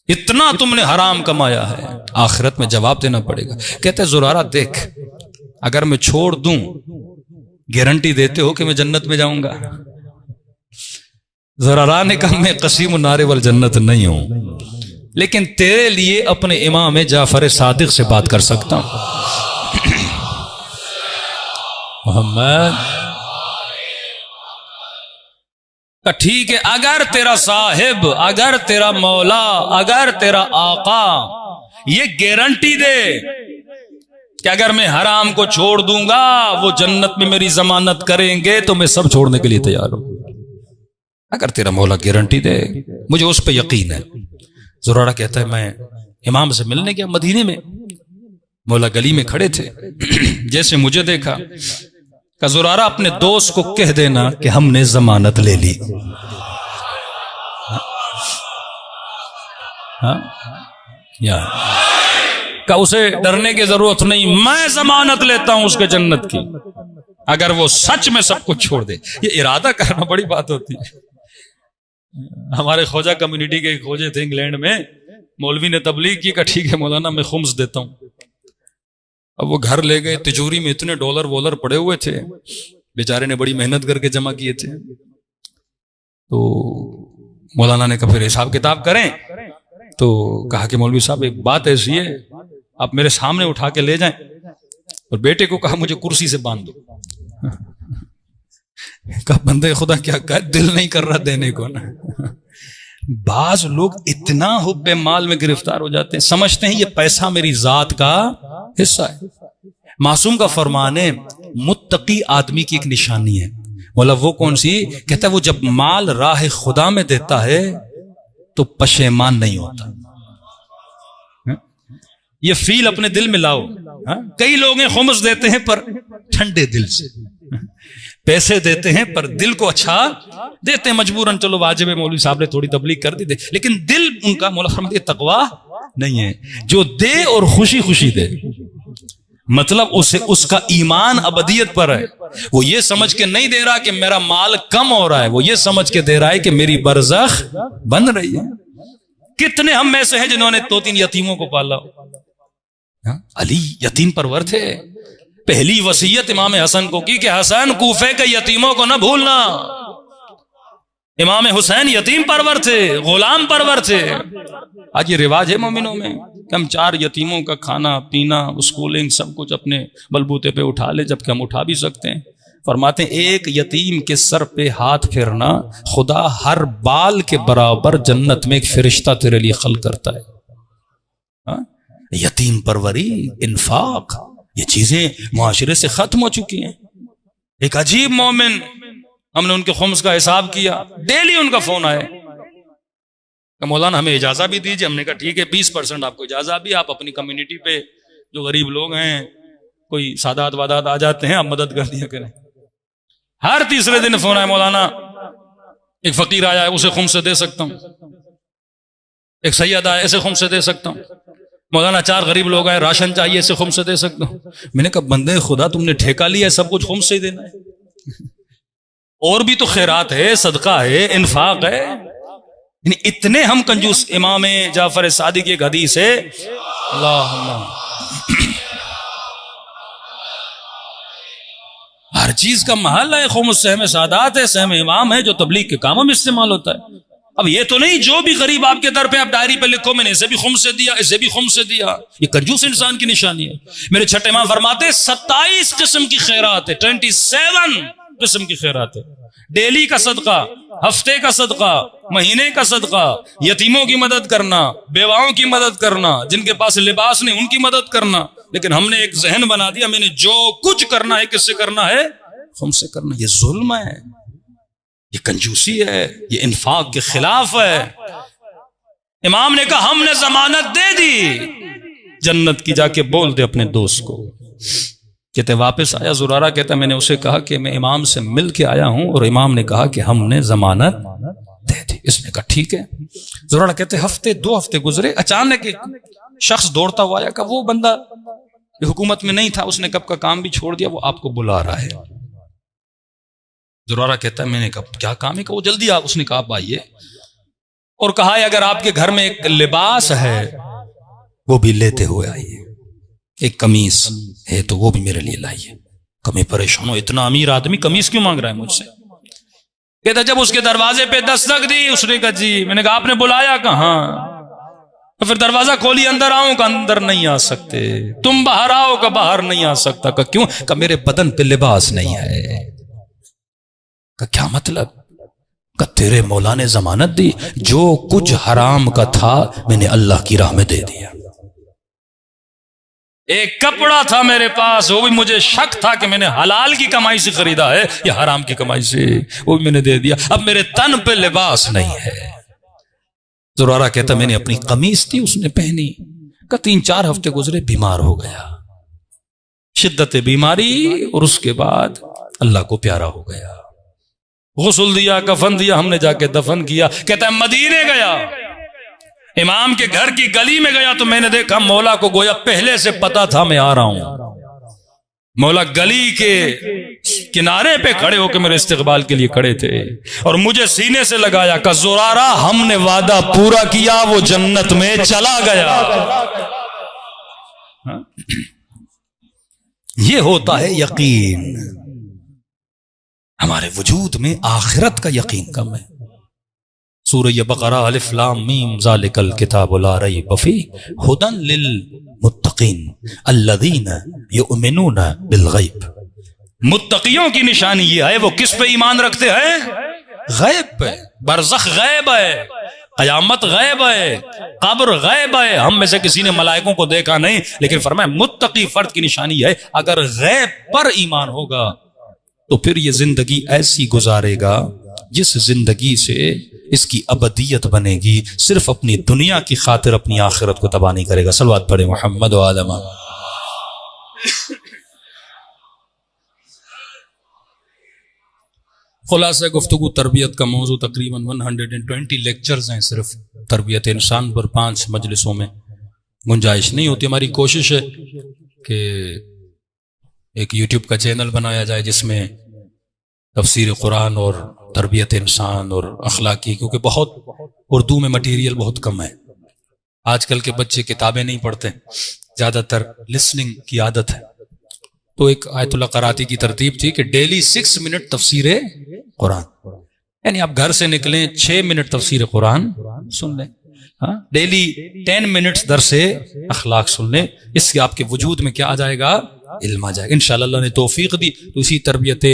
اتنا تم نے حرام کمایا ہے, آخرت میں جواب دینا پڑے گا. کہتے زرارہ دیکھ اگر میں چھوڑ دوں گارنٹی دیتے ہو کہ میں جنت میں جاؤں گا؟ زرارہ نے کہا میں قسیم النار والجنت نہیں ہوں, لیکن تیرے لیے اپنے امام جعفر صادق سے بات کر سکتا ہوں. محمد ٹھیک ہے, اگر تیرا صاحب, اگر تیرا مولا, اگر تیرا آقا یہ گارنٹی دے کہ اگر میں حرام کو چھوڑ دوں گا وہ جنت میں میری ضمانت کریں گے تو میں سب چھوڑنے کے لیے تیار ہوں. اگر تیرا مولا گارنٹی دے, مجھے اس پہ یقین ہے. زرارہ کہتا ہے میں امام سے ملنے گیا مدینے میں, مولا گلی میں کھڑے تھے, جیسے مجھے دیکھا کہ زرارہ اپنے دوست کو کہہ دینا کہ ہم نے ضمانت لے لی. یا کہ اسے ڈرنے کی ضرورت نہیں، میں ضمانت لیتا ہوں اس کے جنت کی اگر وہ سچ میں سب کچھ چھوڑ دے. یہ ارادہ کرنا بڑی بات ہوتی ہے. ہمارے خواجہ کمیونٹی کے خواجے تھے انگلینڈ میں، مولوی نے تبلیغ کی کہ ٹھیک ہے مولانا میں خمس دیتا ہوں. اب وہ گھر لے گئے، تجوری میں اتنے ڈالر وولر پڑے ہوئے تھے، بیچارے نے بڑی محنت کر کے جمع کیے تھے. تو مولانا نے کہا پھر حساب کتاب کریں. تو کہا کہ مولوی صاحب ایک بات ایسی ہے، آپ میرے سامنے اٹھا کے لے جائیں. اور بیٹے کو کہا مجھے کرسی سے باندھ دو. کہا بندے خدا کیا کہ دل نہیں کر رہا دینے کو نا. بعض لوگ اتنا حب مال میں گرفتار ہو جاتے ہیں، سمجھتے ہیں یہ پیسہ میری ذات کا حصہ ہے. معصوم کا فرمان ہے متقی آدمی کی ایک نشانی ہے. مولا وہ کون سی؟ کہتا ہے وہ جب مال راہ خدا میں دیتا ہے تو پشیمان نہیں ہوتا. یہ فیل اپنے دل میں لاؤ. کئی لوگ ہیں خمس دیتے ہیں پر ٹھنڈے دل سے، پیسے دیتے ہیں پر دل کو اچھا دیتے ہیں مجبوراً، چلو واجب ہے مولوی صاحب نے تھوڑی تبلیغ کر دی دے، لیکن دل ان کا مولا فرماتے ہیں تقویٰ نہیں ہے. جو دے اور خوشی خوشی دے، مطلب اسے اس کا ایمان ابدیت پر ہے. وہ یہ سمجھ کے نہیں دے رہا کہ میرا مال کم ہو رہا ہے، وہ یہ سمجھ کے دے رہا ہے کہ میری برزخ بن رہی ہے. کتنے ہم میں سے ہیں جنہوں نے 2-3 یتیموں کو پالا. علی یتیم پرور تھے. پہلی وصیت امام حسن کو کی کہ حسن کوفے کے یتیموں کو نہ بھولنا. امام حسین یتیم پرور تھے، غلام پرور تھے. آج یہ رواج ہے مومنوں میں کہ ہم 4 یتیموں کا کھانا پینا اسکولنگ سب کچھ اپنے بلبوتے پہ اٹھا لے، جبکہ ہم اٹھا بھی سکتے ہیں. فرماتے ہیں ایک یتیم کے سر پہ ہاتھ پھیرنا خدا ہر بال کے برابر جنت میں ایک فرشتہ تیرے لیے خلق کرتا ہے. یتیم پروری، انفاق، یہ چیزیں معاشرے سے ختم ہو چکی ہیں. ایک عجیب مومن، ہم نے ان کے خمس کا حساب کیا، ڈیلی ان کا فون آئے کہ مولانا ہمیں اجازہ بھی دیجئے. ہم نے کہا ٹھیک ہے 20% آپ کو اجازہ بھی، آپ اپنی کمیونٹی پہ جو غریب لوگ ہیں، کوئی سادات وادات آ جاتے ہیں، آپ مدد کر دیا کریں. ہر تیسرے دن فون آیا مولانا ایک فقیر آیا ہے اسے خمس سے دے سکتا ہوں، ایک سید آیا اسے خمس سے دے سکتا ہوں، مولانا 4 غریب لوگ آئے راشن چاہیے اسے خمس سے دے سکتا ہوں. میں نے کہا بندے خدا تم نے ٹھیکہ لیا ہے سب کچھ خمس سے ہی دینا ہے؟ اور بھی تو خیرات ہے، صدقہ ہے، انفاق ہے. یعنی اتنے ہم کنجوس. امام جعفر صادق کی ایک حدیث ہے، اللہم ہر چیز کا محل ہے. خمس سہم سادات ہے، سہم امام ہے جو تبلیغ کے کاموں میں استعمال ہوتا ہے. اب یہ تو نہیں جو بھی غریب آپ کے در پہ آپ ڈائری پہ لکھو میں نے اسے بھی خمس سے دیا، اسے بھی خمس سے دیا. یہ کنجوس انسان کی نشانی ہے. میرے چھٹے امام فرماتے 27 قسم کی خیرات ہے، 27 قسم کی خیرات ہے. ڈیلی کا صدقہ، ہفتے کا صدقہ، مہینے کا صدقہ، یتیموں کی مدد کرنا، بیواؤں کی مدد کرنا، جن کے پاس لباس نہیں ان کی مدد کرنا. لیکن ہم نے ایک ذہن بنا دیا میں نے جو کچھ کرنا ہے کس سے کرنا ہے؟ خمس سے کرنا. یہ ظلم ہے، یہ کنجوسی ہے، یہ انفاق کے خلاف ہے. امام نے کہا ہم نے ضمانت دے دی جنت کی، جا کے بول دے اپنے دوست کو. کہتے واپس آیا زرارہ، کہتا میں نے اسے کہا کہ میں امام سے مل کے آیا ہوں اور امام نے کہا کہ ہم نے ضمانت دے دی. اس نے کہا ٹھیک ہے. زرارہ کہتے 2 ہفتے گزرے، اچانک ایک شخص دوڑتا ہوا آیا کہ وہ بندہ حکومت میں نہیں تھا، اس نے کب کا کام بھی چھوڑ دیا، وہ آپ کو بلا رہا ہے. زرارہ کہتا ہے میں نے کہا کیا کام ہے؟ کہ وہ جلدی آ. اس نے کہا آپ آئیے اور کہا اگر آپ کے گھر میں ایک لباس ہے وہ بھی لیتے ہوئے آئیے، ایک قمیص ہے تو وہ بھی میرے لیے لائیے. کمی پریشان ہو، اتنا امیر آدمی قمیص کیوں مانگ رہا ہے مجھ سے؟ کہتا جب اس کے دروازے پہ دستک دی، اس نے کہا جی. میں نے کہا آپ نے بلایا؟ کہاں. تو پھر دروازہ کھولی اندر آؤں؟ کہ اندر نہیں آ سکتے. تم باہر آؤ؟ کہ باہر نہیں آ سکتا. کہ کیوں؟ کہ میرے بدن پہ لباس نہیں ہے. کہ کیا مطلب؟ کہ تیرے مولا نے ضمانت دی، جو کچھ حرام کا تھا میں نے اللہ کی راہ میں دے دیا. ایک کپڑا تھا میرے پاس، وہ بھی مجھے شک تھا کہ میں نے حلال کی کمائی سے خریدا ہے یا حرام کی کمائی سے، وہ بھی میں نے دے دیا. اب میرے تن پہ لباس نہیں ہے. زرارہ کہتا میں نے اپنی قمیص تھی اس نے پہنی. کہ 3-4 ہفتے گزرے، بیمار ہو گیا، شدت بیماری، اور اس کے بعد اللہ کو پیارا ہو گیا، غسل دیا، کفن دیا، ہم نے جا کے دفن کیا۔ کہتا ہے مدینے گیا، امام کے گھر کی گلی میں گیا تو میں نے دیکھا مولا کو گویا پہلے سے پتا تھا میں آ رہا ہوں۔ مولا گلی کے کنارے پہ کھڑے ہو کے میرے استقبال کے لیے کھڑے تھے اور مجھے سینے سے لگایا کہ زرارہ ہم نے وعدہ پورا کیا، وہ جنت میں چلا گیا۔ یہ ہوتا ہے یقین۔ ہمارے وجود میں آخرت کا یقین کم ہے۔ سورہ بقرہ الف لام میم ذالک الکتاب لا ریب فیہ ھدی للمتقین الذین یؤمنون بالغیب۔ متقیوں کی نشانی یہ ہے وہ کس پہ ایمان رکھتے ہیں؟ غیب پہ۔ برزخ غیب ہے، قیامت غیب ہے، قبر غیب ہے۔ ہم میں سے کسی نے ملائکوں کو دیکھا نہیں، لیکن فرمایا متقی فرد کی نشانی ہے اگر غیب پر ایمان ہوگا تو پھر یہ زندگی ایسی گزارے گا جس زندگی سے اس کی ابدیت بنے گی، صرف اپنی دنیا کی خاطر اپنی آخرت کو تباہ نہیں کرے گا۔ صلوات پڑھے محمد و آل محمد۔ خلاصہ گفتگو تربیت کا موضوع تقریباً 120 لیکچرز ہیں صرف تربیت انسان پر، 5 مجلسوں میں گنجائش نہیں ہوتی۔ ہماری کوشش ہے کہ ایک یوٹیوب کا چینل بنایا جائے جس میں تفسیر قرآن اور تربیت انسان اور اخلاقی، کیونکہ بہت اردو میں مٹیریل بہت کم ہے۔ آج کل کے بچے کتابیں نہیں پڑھتے، زیادہ تر لسننگ کی عادت ہے۔ تو ایک آیت اللہ قراتی کی ترتیب تھی کہ ڈیلی 6 منٹ تفسیر قرآن، یعنی آپ گھر سے نکلیں 6 منٹ تفسیر قرآن سن لیں، ڈیلی 10 منٹس درس اخلاق سن لیں، اس سے آپ کے وجود میں کیا آ جائے گا؟ علم آ جائے گا۔ انشاءاللہ اللہ نے توفیق دی تو اسی تربیت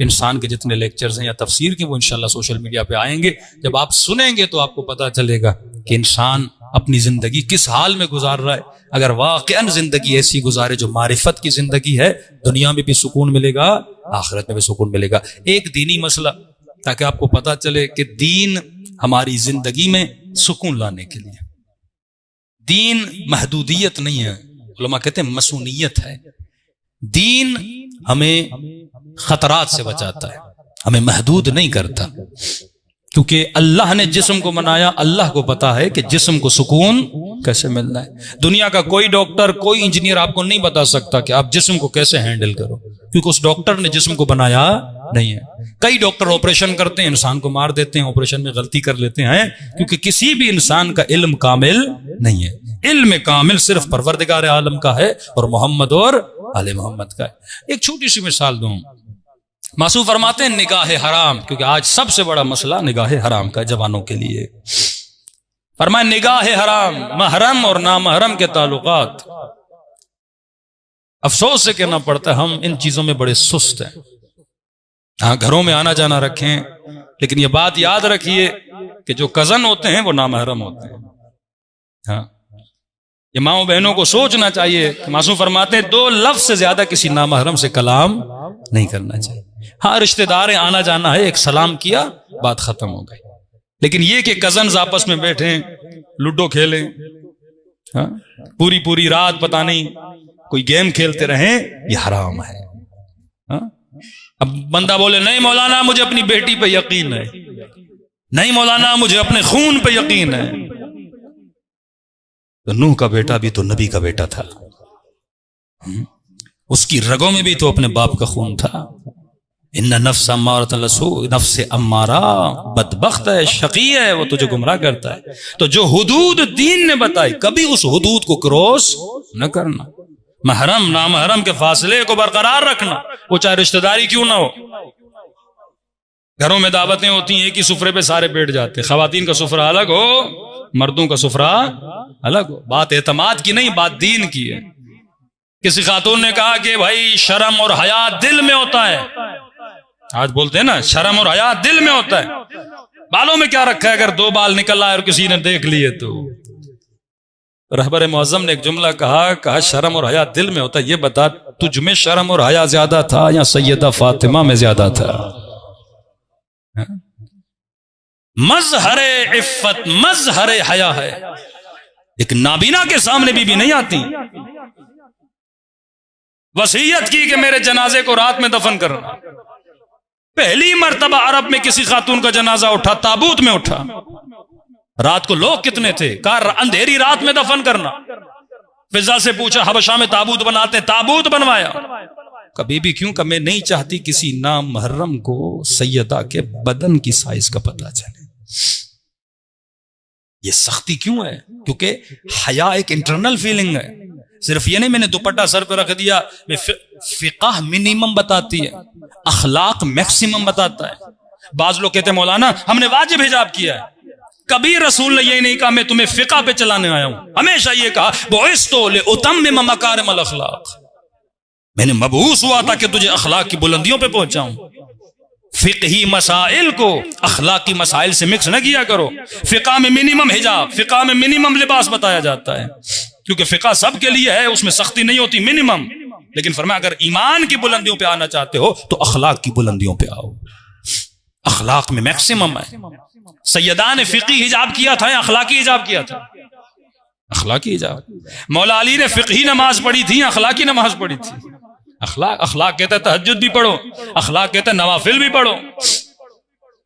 انسان کے جتنے لیکچرز ہیں یا تفسیر کے وہ انشاءاللہ سوشل میڈیا پہ آئیں گے۔ جب آپ سنیں گے تو آپ کو پتا چلے گا کہ انسان اپنی زندگی کس حال میں گزار رہا ہے۔ اگر واقعاً زندگی ایسی گزارے جو معرفت کی زندگی ہے، دنیا میں بھی سکون ملے گا، آخرت میں بھی سکون ملے گا۔ ایک دینی مسئلہ تاکہ آپ کو پتا چلے کہ دین ہماری زندگی میں سکون لانے کے لیے، دین محدودیت نہیں ہے، علماء کہتے ہیں مسونیت ہے۔ دین ہمیں خطرات سے بچاتا ہے، ہمیں محدود نہیں کرتا، کیونکہ اللہ نے جسم کو بنایا، اللہ کو پتا ہے کہ جسم کو سکون کیسے ملنا ہے۔ دنیا کا کوئی ڈاکٹر، کوئی انجینئر آپ کو نہیں بتا سکتا کہ آپ جسم کو کیسے ہینڈل کرو، کیونکہ اس ڈاکٹر نے جسم کو بنایا نہیں ہے۔ کئی ڈاکٹر آپریشن کرتے ہیں، انسان کو مار دیتے ہیں، آپریشن میں غلطی کر لیتے ہیں، کیونکہ کسی بھی انسان کا علم کامل نہیں ہے۔ علم کامل صرف پروردگار عالم کا ہے اور محمد اور آل محمد کا ہے۔ ایک چھوٹی سی مثال دوں، معصوم فرماتے ہیں نگاہ حرام، کیونکہ آج سب سے بڑا مسئلہ نگاہ حرام کا ہے جوانوں کے لیے۔ فرمائے نگاہ حرام، محرم اور نامحرم کے تعلقات، افسوس سے کہنا پڑتا ہے ہم ان چیزوں میں بڑے سست ہیں۔ ہاں گھروں میں آنا جانا رکھیں، لیکن یہ بات یاد رکھیے کہ جو کزن ہوتے ہیں وہ نامحرم ہوتے ہیں۔ ہاں یہ ماؤں بہنوں کو سوچنا چاہیے کہ معصوم فرماتے ہیں 2 لفظ سے زیادہ کسی نامحرم سے کلام نہیں کرنا چاہیے۔ ہاں رشتہ دار آنا جانا ہے، ایک سلام کیا بات ختم ہو گئی، لیکن یہ کہ کزنز آپس میں بیٹھیں لوڈو کھیلیں، ہاں پوری رات پتہ نہیں کوئی گیم کھیلتے رہیں، یہ حرام ہے۔ ہاں اب بندہ بولے نہیں مولانا مجھے اپنی بیٹی پہ یقین ہے، نہیں مولانا مجھے اپنے خون پہ یقین ہے، تو نوح کا بیٹا بھی تو نبی کا بیٹا تھا، اس کی رگوں میں بھی تو اپنے باپ کا خون تھا۔ ان نفس امارۃ بالسوء، نفس امارہ بدبخت ہے، شقی ہے، وہ تجھے گمراہ کرتا ہے۔ تو جو حدود دین نے بتائی کبھی اس حدود کو کراس نہ کرنا، محرم نامحرم کے فاصلے کو برقرار رکھنا، وہ چاہے رشتہ داری کیوں نہ ہو۔ گھروں میں دعوتیں ہوتی ہیں، ایک ہی سفرے پہ سارے بیٹھ جاتے، خواتین کا سفرہ الگ ہو، مردوں کا سفرہ الگ ہو۔ بات اعتماد کی نہیں، بات دین کی ہے۔ کسی خاتون نے کہا کہ بھائی شرم اور حیا دل میں ہوتا ہے، آج بولتے ہیں نا شرم اور حیا دل میں ہوتا ہے، بالوں میں کیا رکھا ہے؟ اگر 2 بال نکل آئے اور کسی نے دیکھ لیے تو۔ رہبر معظم نے ایک جملہ کہا شرم اور حیا دل میں ہوتا ہے، یہ بتا تجھ میں شرم اور حیا زیادہ تھا یا سیدہ فاطمہ میں زیادہ تھا؟ مظہر عفت مظہر حیا ہے، ایک نابینا کے سامنے بھی نہیں آتی۔ وصیت کی کہ میرے جنازے کو رات میں دفن کرنا، پہلی مرتبہ عرب میں کسی خاتون کا جنازہ اٹھا، تابوت میں اٹھا. رات کو لوگ کتنے تھے، کہا اندھیری رات میں دفن کرنا. فضا سے پوچھا حبشہ میں تابوت بناتے ہیں، تابوت بنوایا. کبھی بھی کیوں کہ میں نہیں چاہتی کسی نامحرم کو سیدہ کے بدن کی سائز کا پتہ چلے. یہ سختی کیوں ہے؟ کیونکہ حیا ایک انٹرنل فیلنگ ہے. صرف یہ نہیں میں نے دوپٹہ سر پہ رکھ دیا. فقہ منیمم بتاتی ہے، اخلاق میکسیمم بتاتا ہے. بعض لوگ کہتے ہیں مولانا ہم نے واجب حجاب کیا ہے. کبھی رسول نے یہ نہیں کہا میں تمہیں فقہ پہ چلانے آیا ہوں. ہمیشہ یہ کہا بعثت لأتمم مکارم الاخلاق، میں نے مبعوث ہوا تھا کہ تجھے اخلاق کی بلندیوں پہ پہنچاؤں. فقہی مسائل کو اخلاقی مسائل سے مکس نہ کیا کرو. فقہ میں منیمم حجاب، فقہ میں منیمم لباس بتایا جاتا ہے، کیونکہ فقہ سب کے لیے ہے، اس میں سختی نہیں ہوتی، منیمم. لیکن فرمایا اگر ایمان کی بلندیوں پہ آنا چاہتے ہو تو اخلاق کی بلندیوں پہ آؤ. اخلاق میں میکسیمم ہے. سیدہ نے فقہی حجاب کیا تھا یا اخلاقی حجاب کیا تھا؟ اخلاقی حجاب. مولا علی نے فقہی نماز پڑھی تھی یا اخلاقی نماز پڑھی تھی؟ اخلاق کہتا ہے تہجد بھی پڑھو، اخلاق کہتا ہے نوافل بھی پڑھو.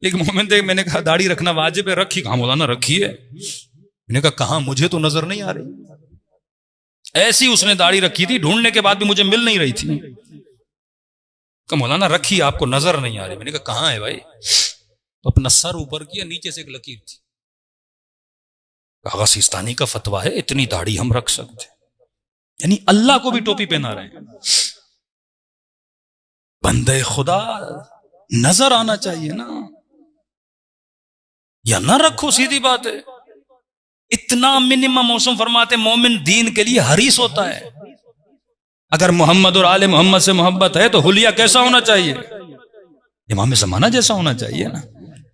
ایک مومن تھے، میں نے کہا داڑھی رکھنا واجب ہے، رکھی. کہاں مولانا رکھی ہے؟ میں نے کہا کہاں، مجھے تو نظر نہیں آ رہی. ایسی اس نے داڑھی رکھی تھی، ڈھونڈنے کے بعد بھی مجھے مل نہیں رہی تھی. کہ مولانا رکھی آپ کو نظر نہیں آ رہی. میں نے کہا کہاں ہے بھائی؟ تو اپنا سر اوپر کیا، نیچے سے ایک لکیر تھی. کاغذ سیستانی کا فتویٰ ہے اتنی داڑھی ہم رکھ سکتے، یعنی اللہ کو بھی ٹوپی پہنا رہے ہیں. بندے خدا نظر آنا چاہیے نا، یا نہ رکھو، سیدھی بات ہے. اتنا منیمم موسم فرماتے مومن دین کے لیے حریص ہوتا ہے. اگر محمد اور آل محمد سے محبت ہے تو حلیہ کیسا ہونا چاہیے؟ امام زمانہ جیسا ہونا چاہیے نا.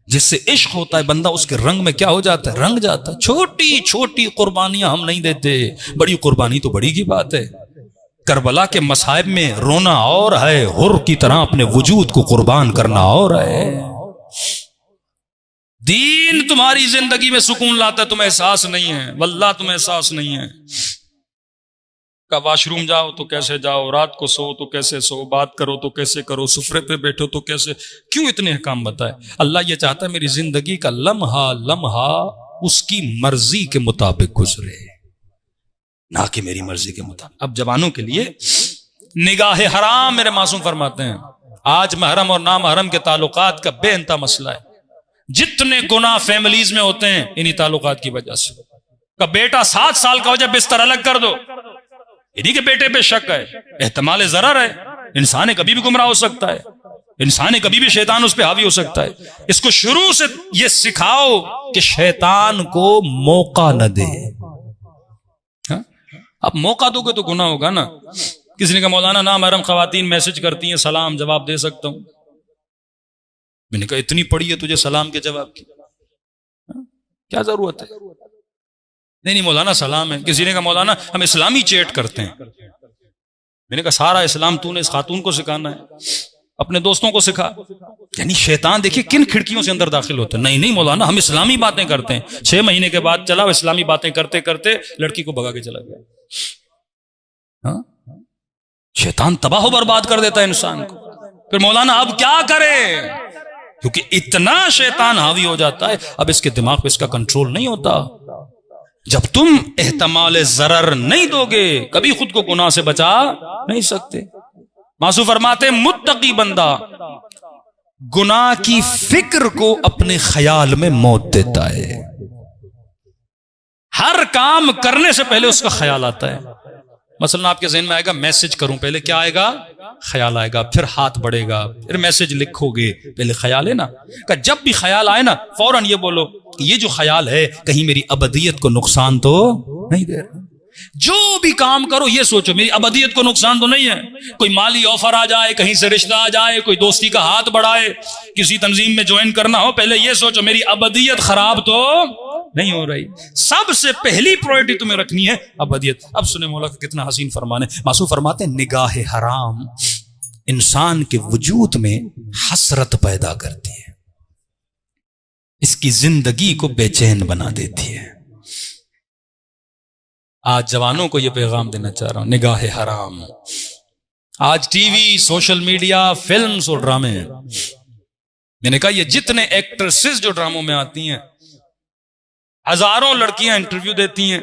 جس سے عشق ہوتا ہے بندہ اس کے رنگ میں کیا ہو جاتا ہے؟ رنگ جاتا ہے. چھوٹی چھوٹی قربانیاں ہم نہیں دیتے، بڑی قربانی تو بڑی کی بات ہے. کربلا کے مصائب میں رونا اور ہے، حر کی طرح اپنے وجود کو قربان کرنا اور ہے. دین تمہاری زندگی میں سکون لاتا ہے، تمہیں احساس نہیں ہے، واللہ تمہیں احساس نہیں ہے. کا واش روم جاؤ تو کیسے جاؤ، رات کو سو تو کیسے سو، بات کرو تو کیسے کرو، سفرے پہ بیٹھو تو کیسے. کیوں اتنے احکام بتائے؟ اللہ یہ چاہتا ہے میری زندگی کا لمحہ لمحہ اس کی مرضی کے مطابق گزرے، نہ کہ میری مرضی کے مطابق. اب جوانوں کے لیے نگاہ حرام میرے معصوم فرماتے ہیں آج محرم اور نامحرم کے تعلقات کا بے انتہا مسئلہ ہے. جتنے گناہ فیملیز میں ہوتے ہیں انہی تعلقات کی وجہ سے. کا بیٹا 7 سال کا ہو جائے بستر الگ کر دو، انہی کے بیٹے پہ شک ہے، احتمال ضرر ہے. انسان کبھی بھی گمراہ ہو سکتا ہے، انسان کبھی بھی شیطان اس پہ حاوی ہو سکتا ہے. اس کو شروع سے یہ سکھاؤ کہ شیطان کو موقع نہ دے. اب موقع دو گے تو گناہ ہوگا نا. کسی نے کہا مولانا نامحرم خواتین میسج کرتی ہیں، سلام جواب دے سکتا ہوں؟ میں نے کہا اتنی پڑی ہے تجھے سلام کے جواب کی، کیا ضرورت ہے؟ نہیں مولانا سلام ہے. کسی نے کہا مولانا ہم اسلامی چیٹ کرتے ہیں. میں نے کہا سارا اسلام تو نے اس خاتون کو سکھانا ہے، اپنے دوستوں کو سکھا. یعنی شیطان دیکھیے کن کھڑکیوں سے اندر داخل ہوتا ہے. نہیں مولانا ہم اسلامی باتیں کرتے ہیں. 6 مہینے کے بعد چلا وہ اسلامی باتیں کرتے کرتے لڑکی کو بھگا کے چلا گیا. شیطان تباہ و برباد کر دیتا ہے انسان کو. پھر مولانا اب کیا کرے؟ کیونکہ اتنا شیطان حاوی ہو جاتا ہے اب اس کے دماغ پہ اس کا کنٹرول نہیں ہوتا. جب تم احتمال ضرر نہیں دو گے کبھی خود کو گناہ سے بچا نہیں سکتے. معصوم فرماتے متقی بندہ گناہ کی فکر کو اپنے خیال میں موت دیتا ہے. ہر کام کرنے سے پہلے اس کا خیال آتا ہے. مثلا آپ کے ذہن میں آئے گا میسج کروں، پہلے کیا آئے گا؟ خیال آئے گا. پھر ہاتھ بڑھے گا، پھر میسج لکھو گے، پہلے خیال ہے نا. کہ جب بھی خیال آئے نا فوراً یہ بولو کہ یہ جو خیال ہے کہیں میری ابدیت کو نقصان تو نہیں دے رہا. جو بھی کام کرو یہ سوچو میری ابدیت کو نقصان تو نہیں ہے. کوئی مالی آفر آ جائے، کہیں سے رشتہ آ جائے، کوئی دوستی کا ہاتھ بڑھائے، کسی تنظیم میں جوائن کرنا ہو، پہلے یہ سوچو میری ابدیت خراب تو نہیں ہو رہی. سب سے پہلی پرائرٹی تمہیں رکھنی ہے ابدیت. اب سنیں مولا کا کتنا حسین فرمان ہے. معصوم فرماتے ہیں نگاہ حرام انسان کے وجود میں حسرت پیدا کرتی ہے، اس کی زندگی کو بے چین بنا دیتی ہے. آج جوانوں کو یہ پیغام دینا چاہ رہا ہوں، نگاہ حرام. آج T V, social media, films اور ڈرامے میں نے کہا یہ جتنے ایکٹریسز جو ڈراموں میں آتی ہیں، ہزاروں لڑکیاں انٹرویو دیتی ہیں،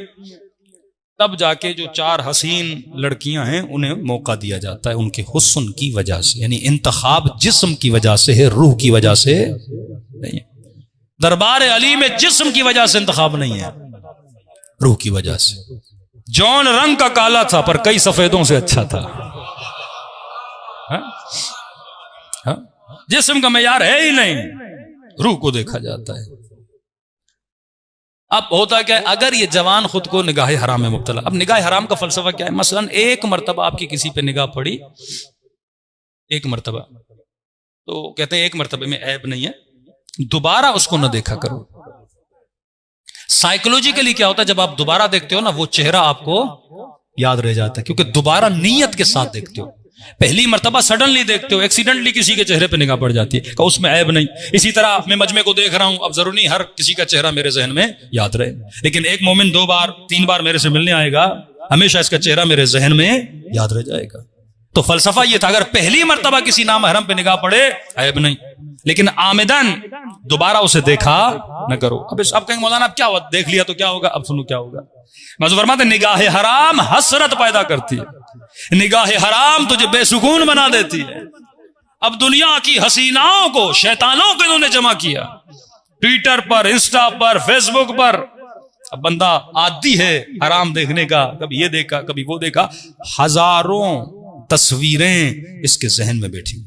تب جا کے جو 4 حسین لڑکیاں ہیں انہیں موقع دیا جاتا ہے ان کے حسن کی وجہ سے. یعنی انتخاب جسم کی وجہ سے ہے، روح کی وجہ سے نہیں ہے. دربار علی میں جسم کی وجہ سے انتخاب نہیں ہے، روح کی وجہ سے. جون رنگ کا کالا تھا پر کئی سفیدوں سے اچھا تھا. جسم کا معیار ہے ہی نہیں، روح کو دیکھا جاتا ہے. اب ہوتا کیا ہے، اگر یہ جوان خود کو نگاہ حرام میں مبتلا، اب نگاہ حرام کا فلسفہ کیا ہے؟ مثلا ایک مرتبہ آپ کی کسی پہ نگاہ پڑی، ایک مرتبہ، تو کہتے ہیں ایک مرتبہ میں عیب نہیں ہے، دوبارہ اس کو نہ دیکھا کرو. سائیکولوجیکلی کیا ہوتا ہے، جب آپ دوبارہ دیکھتے ہو نا، وہ چہرہ آپ کو یاد رہ جاتا ہے، کیونکہ دوبارہ نیت کے ساتھ دیکھتے ہو. پہلی مرتبہ سڈنلی دیکھتے ہو، ایکسیڈنٹلی کسی کے چہرے پہ نگاہ پڑ جاتی ہے کہ اس میں عیب نہیں. اسی طرح میں مجمع کو دیکھ رہا ہوں، اب ضروری نہیں ہر کسی کا چہرہ میرے ذہن میں یاد رہے، لیکن ایک مومن 2 بار 3 بار میرے سے ملنے آئے گا، ہمیشہ اس کا چہرہ میرے ذہن میں یاد رہ جائے گا. تو فلسفہ یہ تھا، اگر پہلی مرتبہ کسی نامحرم پہ نگاہ پڑے عیب نہیں، لیکن آمدن دوبارہ اسے دیکھا نہ کرو. اب کہیں مولانا اب کیا ہوا، دیکھ لیا تو کیا ہوگا؟ اب سنو کیا ہوگا. موضوع فرماتے ہیں نگاہ حرام حسرت پیدا کرتی ہے، نگاہ حرام تجھے بے سکون بنا دیتی ہے. اب دنیا کی حسیناؤں کو شیطانوں کو انہوں نے جمع کیا، ٹویٹر پر، انسٹا پر، فیس بک پر. اب بندہ عادی ہے حرام دیکھنے کا، کبھی یہ دیکھا کبھی وہ دیکھا، ہزاروں تصویریں اس کے ذہن میں بیٹھی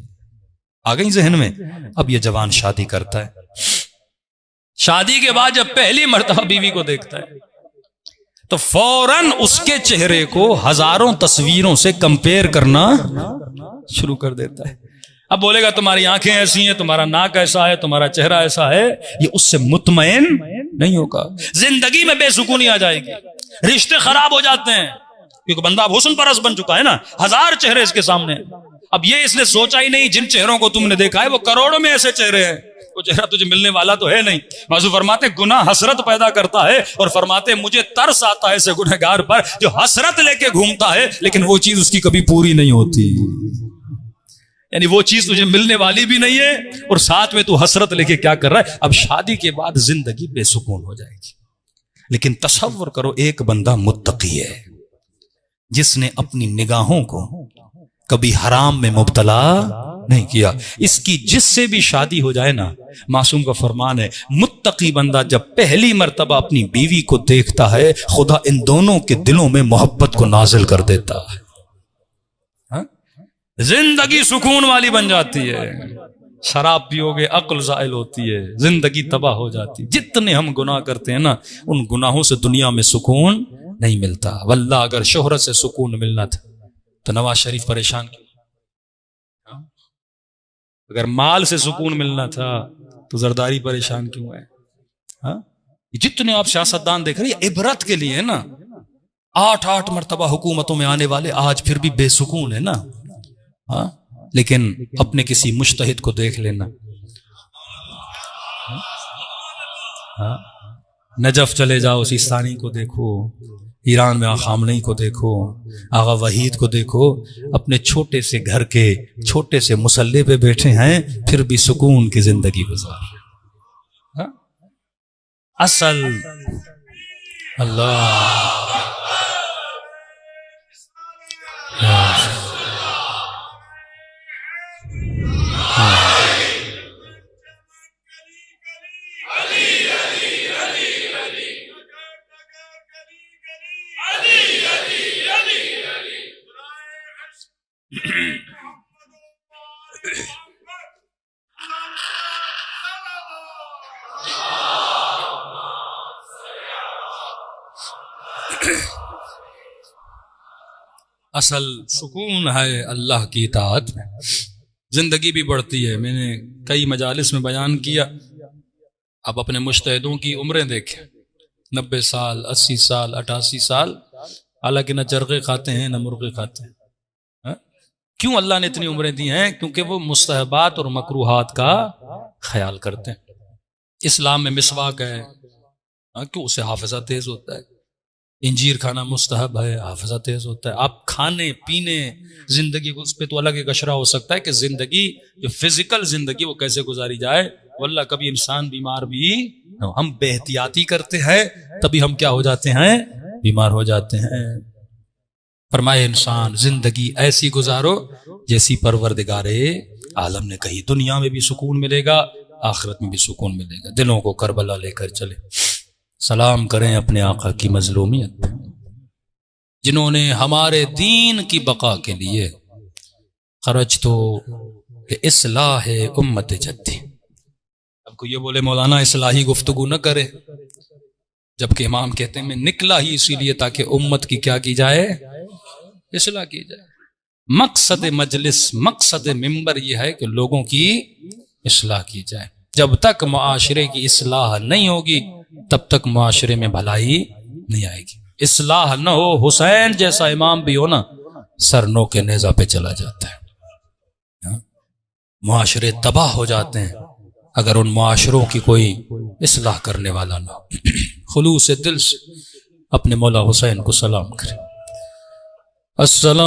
آ گئی ذہن میں. اب یہ جوان شادی کرتا ہے، شادی کے بعد جب پہلی مرتبہ بیوی کو دیکھتا ہے تو فوراً اس کے چہرے کو ہزاروں تصویروں سے کمپیئر کرنا شروع کر دیتا ہے. اب بولے گا تمہاری آنکھیں ایسی ہیں، تمہارا ناک ایسا ہے، تمہارا چہرہ ایسا ہے. یہ اس سے مطمئن نہیں ہوگا، زندگی میں بے سکونی آ جائے گی، رشتے خراب ہو جاتے ہیں، کیونکہ بندہ اب حسن پرست بن چکا ہے نا، 1000 چہرے اس کے سامنے. اب یہ اس نے سوچا ہی نہیں جن چہروں کو تم نے دیکھا ہے وہ کروڑوں میں ایسے چہرے ہیں، وہ چہرہ تجھے ملنے والا تو ہے نہیں. موضوع فرماتے گناہ حسرت پیدا کرتا ہے، اور فرماتے مجھے ترس آتا ہے ایسے گنہگار پر جو حسرت لے کے گھومتا ہے لیکن وہ چیز اس کی کبھی پوری نہیں ہوتی. یعنی وہ چیز تجھے ملنے والی بھی نہیں ہے اور ساتھ میں تو حسرت لے کے کیا کر رہا ہے. اب شادی کے بعد زندگی بے سکون ہو جائے گی. لیکن تصور کرو ایک بندہ متقی ہے جس نے اپنی نگاہوں کو کبھی حرام میں مبتلا نہیں کیا. اس کی جس سے بھی شادی ہو جائے نا، معصوم کا فرمان ہے متقی بندہ جب پہلی مرتبہ اپنی بیوی کو دیکھتا ہے خدا ان دونوں کے دلوں میں محبت کو نازل کر دیتا ہے. زندگی سکون والی بن جاتی ہے. شراب پیو گے عقل زائل ہوتی ہے، زندگی تباہ ہو جاتی. جتنے ہم گناہ کرتے ہیں نا، ان گناہوں سے دنیا میں سکون نہیں ملتا. واللہ اگر شہرت سے سکون ملنا تھا تو نواز شریف پریشان کیوں؟ اگر مال سے سکون ملنا تھا تو زرداری پریشان کیوں ہے؟ جتنے آپ سیاستدان دیکھ رہے ہیں عبرت کے لیے ہے نا. 8 مرتبہ حکومتوں میں آنے والے آج پھر بھی بے سکون ہے نا. لیکن اپنے کسی مجتہد کو دیکھ لینا، نجف چلے جاؤ سیستانی کو دیکھو، ایران میں آقا خامنئی کو دیکھو، آغا وحید کو دیکھو، اپنے چھوٹے سے گھر کے چھوٹے سے مصلے پہ بیٹھے ہیں پھر بھی سکون کی زندگی گزار. اصل اللہ اصل سکون ہے اللہ کی اطاعت میں، زندگی بھی بڑھتی ہے. میں نے کئی مجالس میں بیان کیا، اب اپنے مجتہدوں کی عمریں دیکھیں، 90 سال 80 سال 88 سال، حالانکہ نہ چرغے کھاتے ہیں نہ مرغے کھاتے ہیں. کیوں اللہ نے اتنی عمریں دی ہیں؟ کیونکہ وہ مستحبات اور مکروہات کا خیال کرتے ہیں. اسلام میں مسواک ہے کیوں؟ اسے حافظہ تیز ہوتا ہے. انجیر کھانا مستحب ہے، حافظہ تیز ہوتا ہے. آپ کھانے پینے زندگی کو اس پہ تو الگ ایک اشرا ہو سکتا ہے کہ زندگی جو فزیکل زندگی وہ کیسے گزاری جائے. واللہ کبھی انسان بیمار بھی ہم بے احتیاطی کرتے ہیں تبھی ہم کیا ہو جاتے ہیں، بیمار ہو جاتے ہیں. فرمائے انسان زندگی ایسی گزارو جیسی پروردگار عالم نے کہی. دنیا میں بھی سکون ملے گا، آخرت میں بھی سکون ملے گا. دلوں کو کربلا لے کر چلے. سلام کریں اپنے آقا کی مظلومیت جنہوں نے ہمارے دین کی بقا کے لیے خرچ تو اصلاح امت جدی. اب کو یہ بولے مولانا اصلاحی گفتگو نہ کرے، جبکہ امام کہتے ہیں میں نکلا ہی اسی لیے تاکہ امت کی کیا کی جائے، اصلاح کی جائے. مقصد مجلس، مقصد منبر یہ ہے کہ لوگوں کی اصلاح کی جائے. جب تک معاشرے کی اصلاح نہیں ہوگی تب تک معاشرے میں بھلائی نہیں آئے گی. اصلاح نہ ہو، حسین جیسا امام بھی ہو نا، سر نو کے نیزہ پہ چلا جاتا ہے. معاشرے تباہ ہو جاتے ہیں اگر ان معاشروں کی کوئی اصلاح کرنے والا نہ ہو. خلوص دل سے اپنے مولا حسین کو سلام کریں. السلام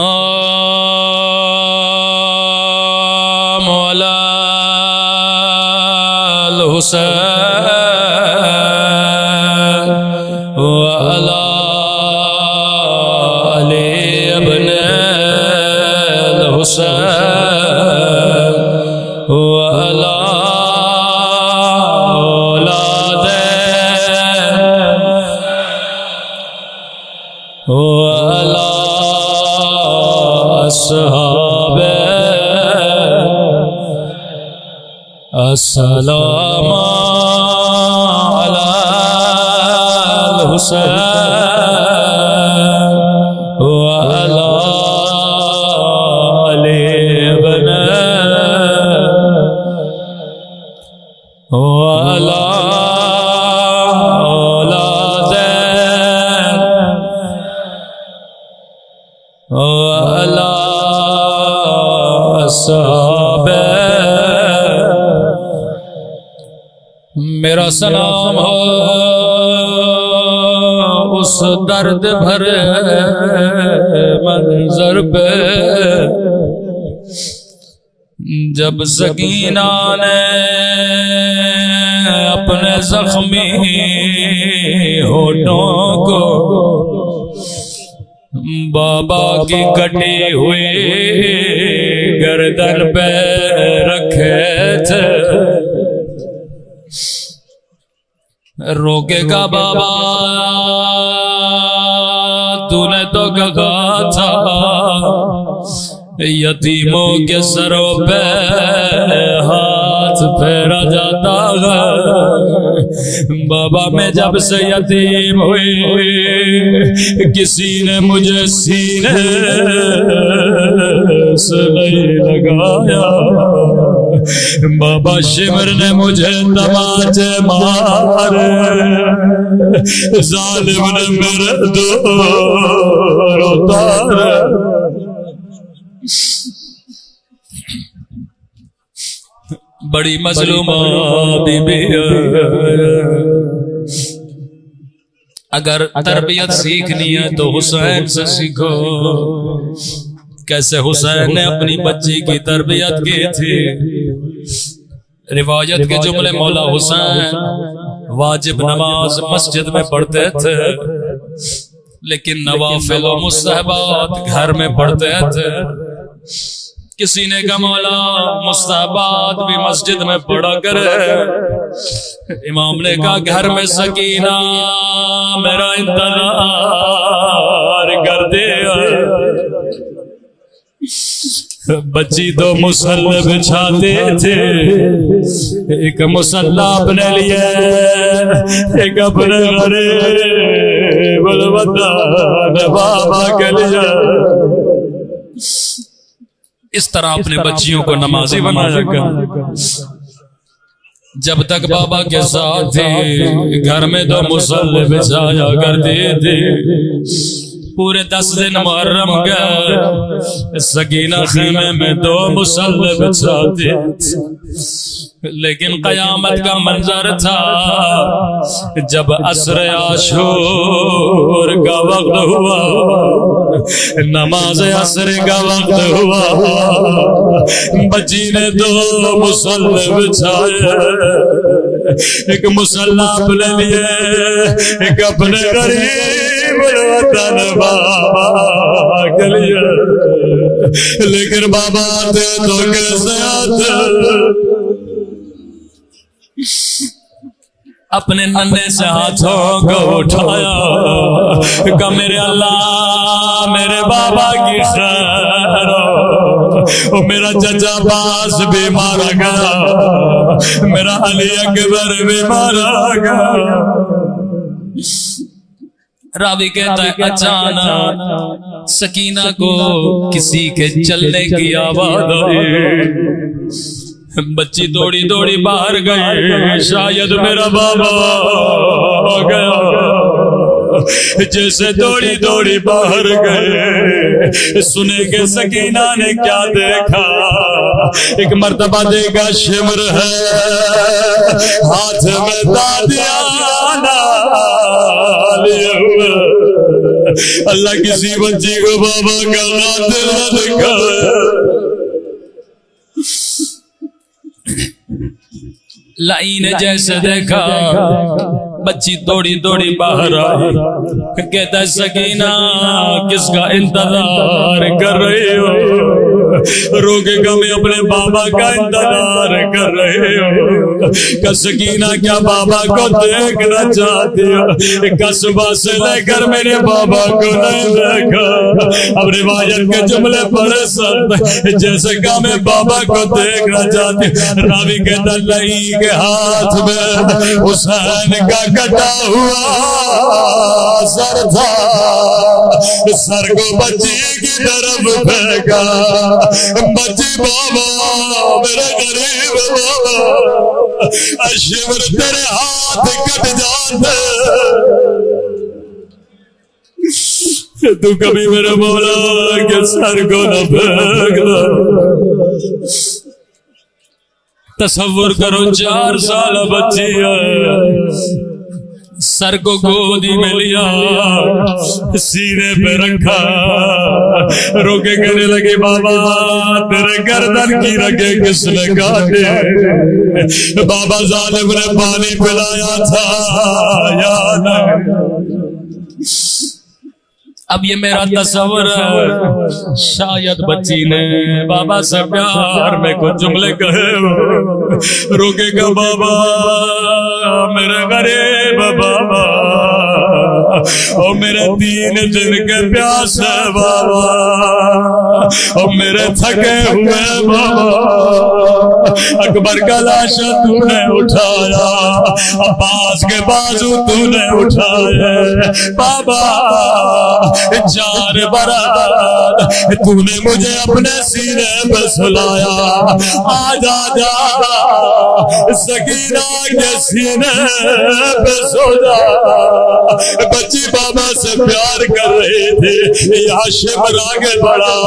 علی الحسین وعلی علی ابن الحسین وعلی اولاد وعلی اصحاب السلام علی الحسین وعلی علی ابن وعلی اولاد وعلی اصحاب. میرا سلام ہو اس درد بھرے منظر پہ جب سکینہ نے اپنے زخمی ہونٹوں کو بابا کی کٹی ہوئی گردن پہ رکھے تھے. روکے گا بابا تو نے تو کہا تھا یتیموں کے سروں پہ ہاتھ پھیرا جاتا ہے. بابا میں جب سے یتیم ہوئی کسی نے مجھے سینے سے نہیں لگایا. بابا شمر نے مجھے تماچے مارے، ظالم نے میرے دور اتارے. بڑی مظلومہ بی بی اگر تربیت سیکھنی ہے تو حسین سے سیکھو. کیسے حسین نے اپنی بچی کی تربیت کی تھی. روایت کے جملے مولا حسین واجب نماز مسجد میں پڑھتے تھے لیکن نوافل و مستحبات گھر میں پڑھتے تھے. کسی نے کہا مولا مستحبات بھی مسجد میں پڑھا کرے. امام نے کہا گھر میں سکینہ میرا انتظار کر دے. بچی دو مسلح بچھاتے تھے، ایک مسلح اپنے لیے ایک اپنے غریب الوطن بابا کے لیے. اس طرح اپنے بچیوں کو نمازی بنایا کر. جب تک بابا کے ساتھ تھے گھر میں دو مسلح بچھایا کرتے تھے. پورے 10 دن محرم گئے، سکینہ خیمے میں 2 مصلی بچھاتی، لیکن قیامت کا منظر تھا جب عصر عاشور کا وقت ہوا، نماز عصر کا وقت ہوا، بچی نے 2 مصلی بچھائے، ایک مصلی اپنے لیے، ایک اپنے غریب الوطن بابا کے لیے، لیکن بابا آتے تو کیسے آتے، اپنے ننھے سے ہاتھوں کو اٹھایا کہ میرے اللہ میرے بابا کی خیر ہو، میرا چچا باس بھی مارا گیا، میرا علی اکبر بھی مارا گیا۔ راوی کہتا ہے اچانک سکینہ کو کسی کے چلنے کی آواز آئی، بچی دوڑی دوڑی باہر گئی، شاید میرا بابا آ گیا، جیسے دوڑی دوڑی باہر گئے، سنے کہ سکینہ نے کیا دیکھا، ایک مرتبہ دیکھا شمر ہے، ہاتھ میں دادیانا لیے ہوئے، اللہ کسی بچی کو بابا کا قاتل نہ دکھائے۔ لائی نے جیسے دیکھا بچی دوڑی دوڑی باہر آئی، کہتا ہے سکینہ کس کا انتظار کر رہی ہو، روکے گا میں اپنے بابا کا انتظار کر رہی ہو، کہ سکینہ کیا بابا کو دیکھنا چاہتی ہو، قصبہ سے لے کر میرے بابا کو نہیں دیکھا، اب روایت کے جملے پڑے سر جیسے کہ میں بابا کو دیکھنا چاہتی، راوی کہتا لائی کے ہاتھ میں حسین کا کٹا ہوا سر تھا، سر کو بچی کی طرف پھینکا، بچی بابا میرے غریب بابا، اشور تیرے ہاتھ کٹ جاتے، تو کبھی میرے مولا کے سر کو نہ پھینکنا۔ تصور کرو 4 سال بچی ہے، سر کو گودی میں لیا، سینے پہ رکھا، روکے کہنے لگے بابا تیرے گردن کی رگیں کس نے کاٹے، بابا ظالم نے پانی پلایا تھا یاد ہے۔ اب یہ میرا تصور ہے، شاید بچی نے بابا سے پیار میں کچھ جملے کہے، روکے گا بابا میرے غریب بابا، او میرے 3 دن کے پیاسے بابا، او میرے تھکے ہوئے بابا، اکبر کا لاشا تو نے اٹھایا، عباس کے بازو تو نے اٹھائے، بابا 4 برات تو نے مجھے اپنے سینے پہ سلایا، آج آجا سکینہ کے سینے پہ سو جا، بچی بابا سے پیار کر رہی تھی، ہاشم آگے بڑھا،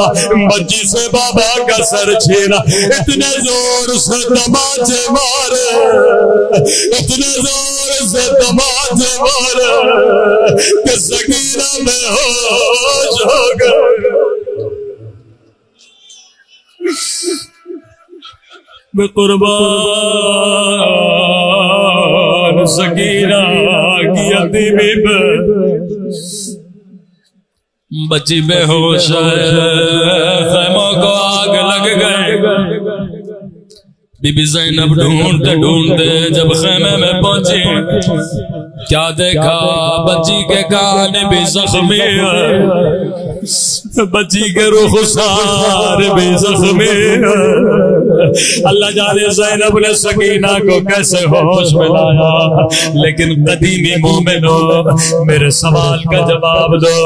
بچی سے بابا کا سر چھینا، اتنے زور سے تماچے مارے، اتنے زور سے تماچے مارے کہ سکینہ میں ہوش ہو گئے۔ میں قربان سکینہ کی یتیمی پہ، بچی بے ہوش ہے، خیموں کو آگ لگ گئے، بی بی زینب ڈھونڈتے ڈھونڈتے جب خیمے میں پہنچی، کیا دیکھا بچی کے کان بھی زخمی ہے، بچی کے رخسار بھی زخمی اللہ جانے زینب نے سکینہ کو کیسے ہوش میں لایا. لیکن قدیمی مومنو میرے سوال کا جواب دو.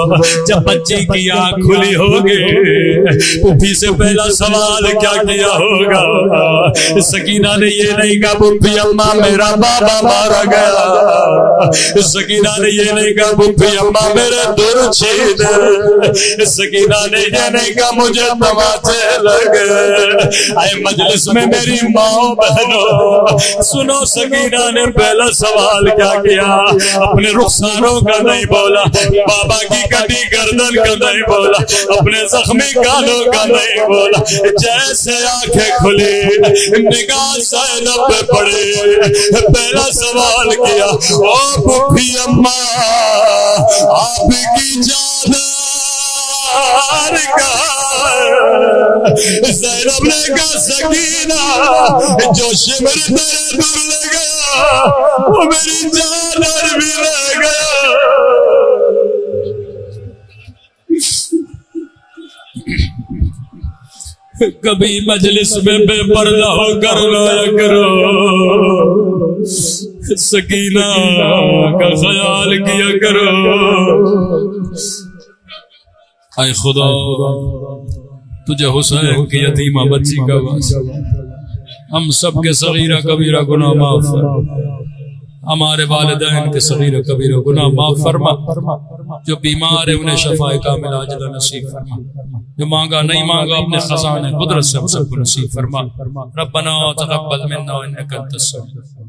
جب بچی کی آنکھ کھلی ہوگی پھوپھی سے پہلا سوال کیا کیا ہوگا؟ سکینہ نے یہ نہیں کہا پھوپھی اماں میرا بابا مارا گیا. سکینہ نے یہ نہیں کہا پھوپھی اماں میرے در چھین. سکینہ نے یہ نہیں کہا مجھے تماچے لگے. اے مجلس میں میری ماں بہنوں سنو، سکینہ نے پہلا سوال کیا کیا؟ اپنے رخساروں کا نہیں بولا، بابا کی کٹی گردن کا نہیں بولا، اپنے زخمی کانوں کا نہیں بولا. جیسے آنکھیں کھلی نگاہ زینب پہ پڑی، پہلا سوال کیا او پھوپھی اماں آپ کی جان زینب نے کہا سکینہ جو شمر تیرے دور لے گیا وہ میری جان بھی لے گیا. کبھی مجلس میں بے پردہ ہو کر رویا کرو، سکینہ کا خیال کیا کرو. اے خدا تجھے حسین کی یتیمہ بچی کا واسطہ ہم سب کے صغیرہ کبیرہ گناہ معاف فرما، ہمارے والدین کے صغیرہ کبیرہ گناہ معاف فرما. جو بیمار ہے انہیں شفاء کاملہ عاجلہ نصیب فرما. جو مانگا نہیں مانگا اپنے خزانے قدرت سے ہم سب کو نصیب فرما. ربنا تقبل منا انک انت السمیع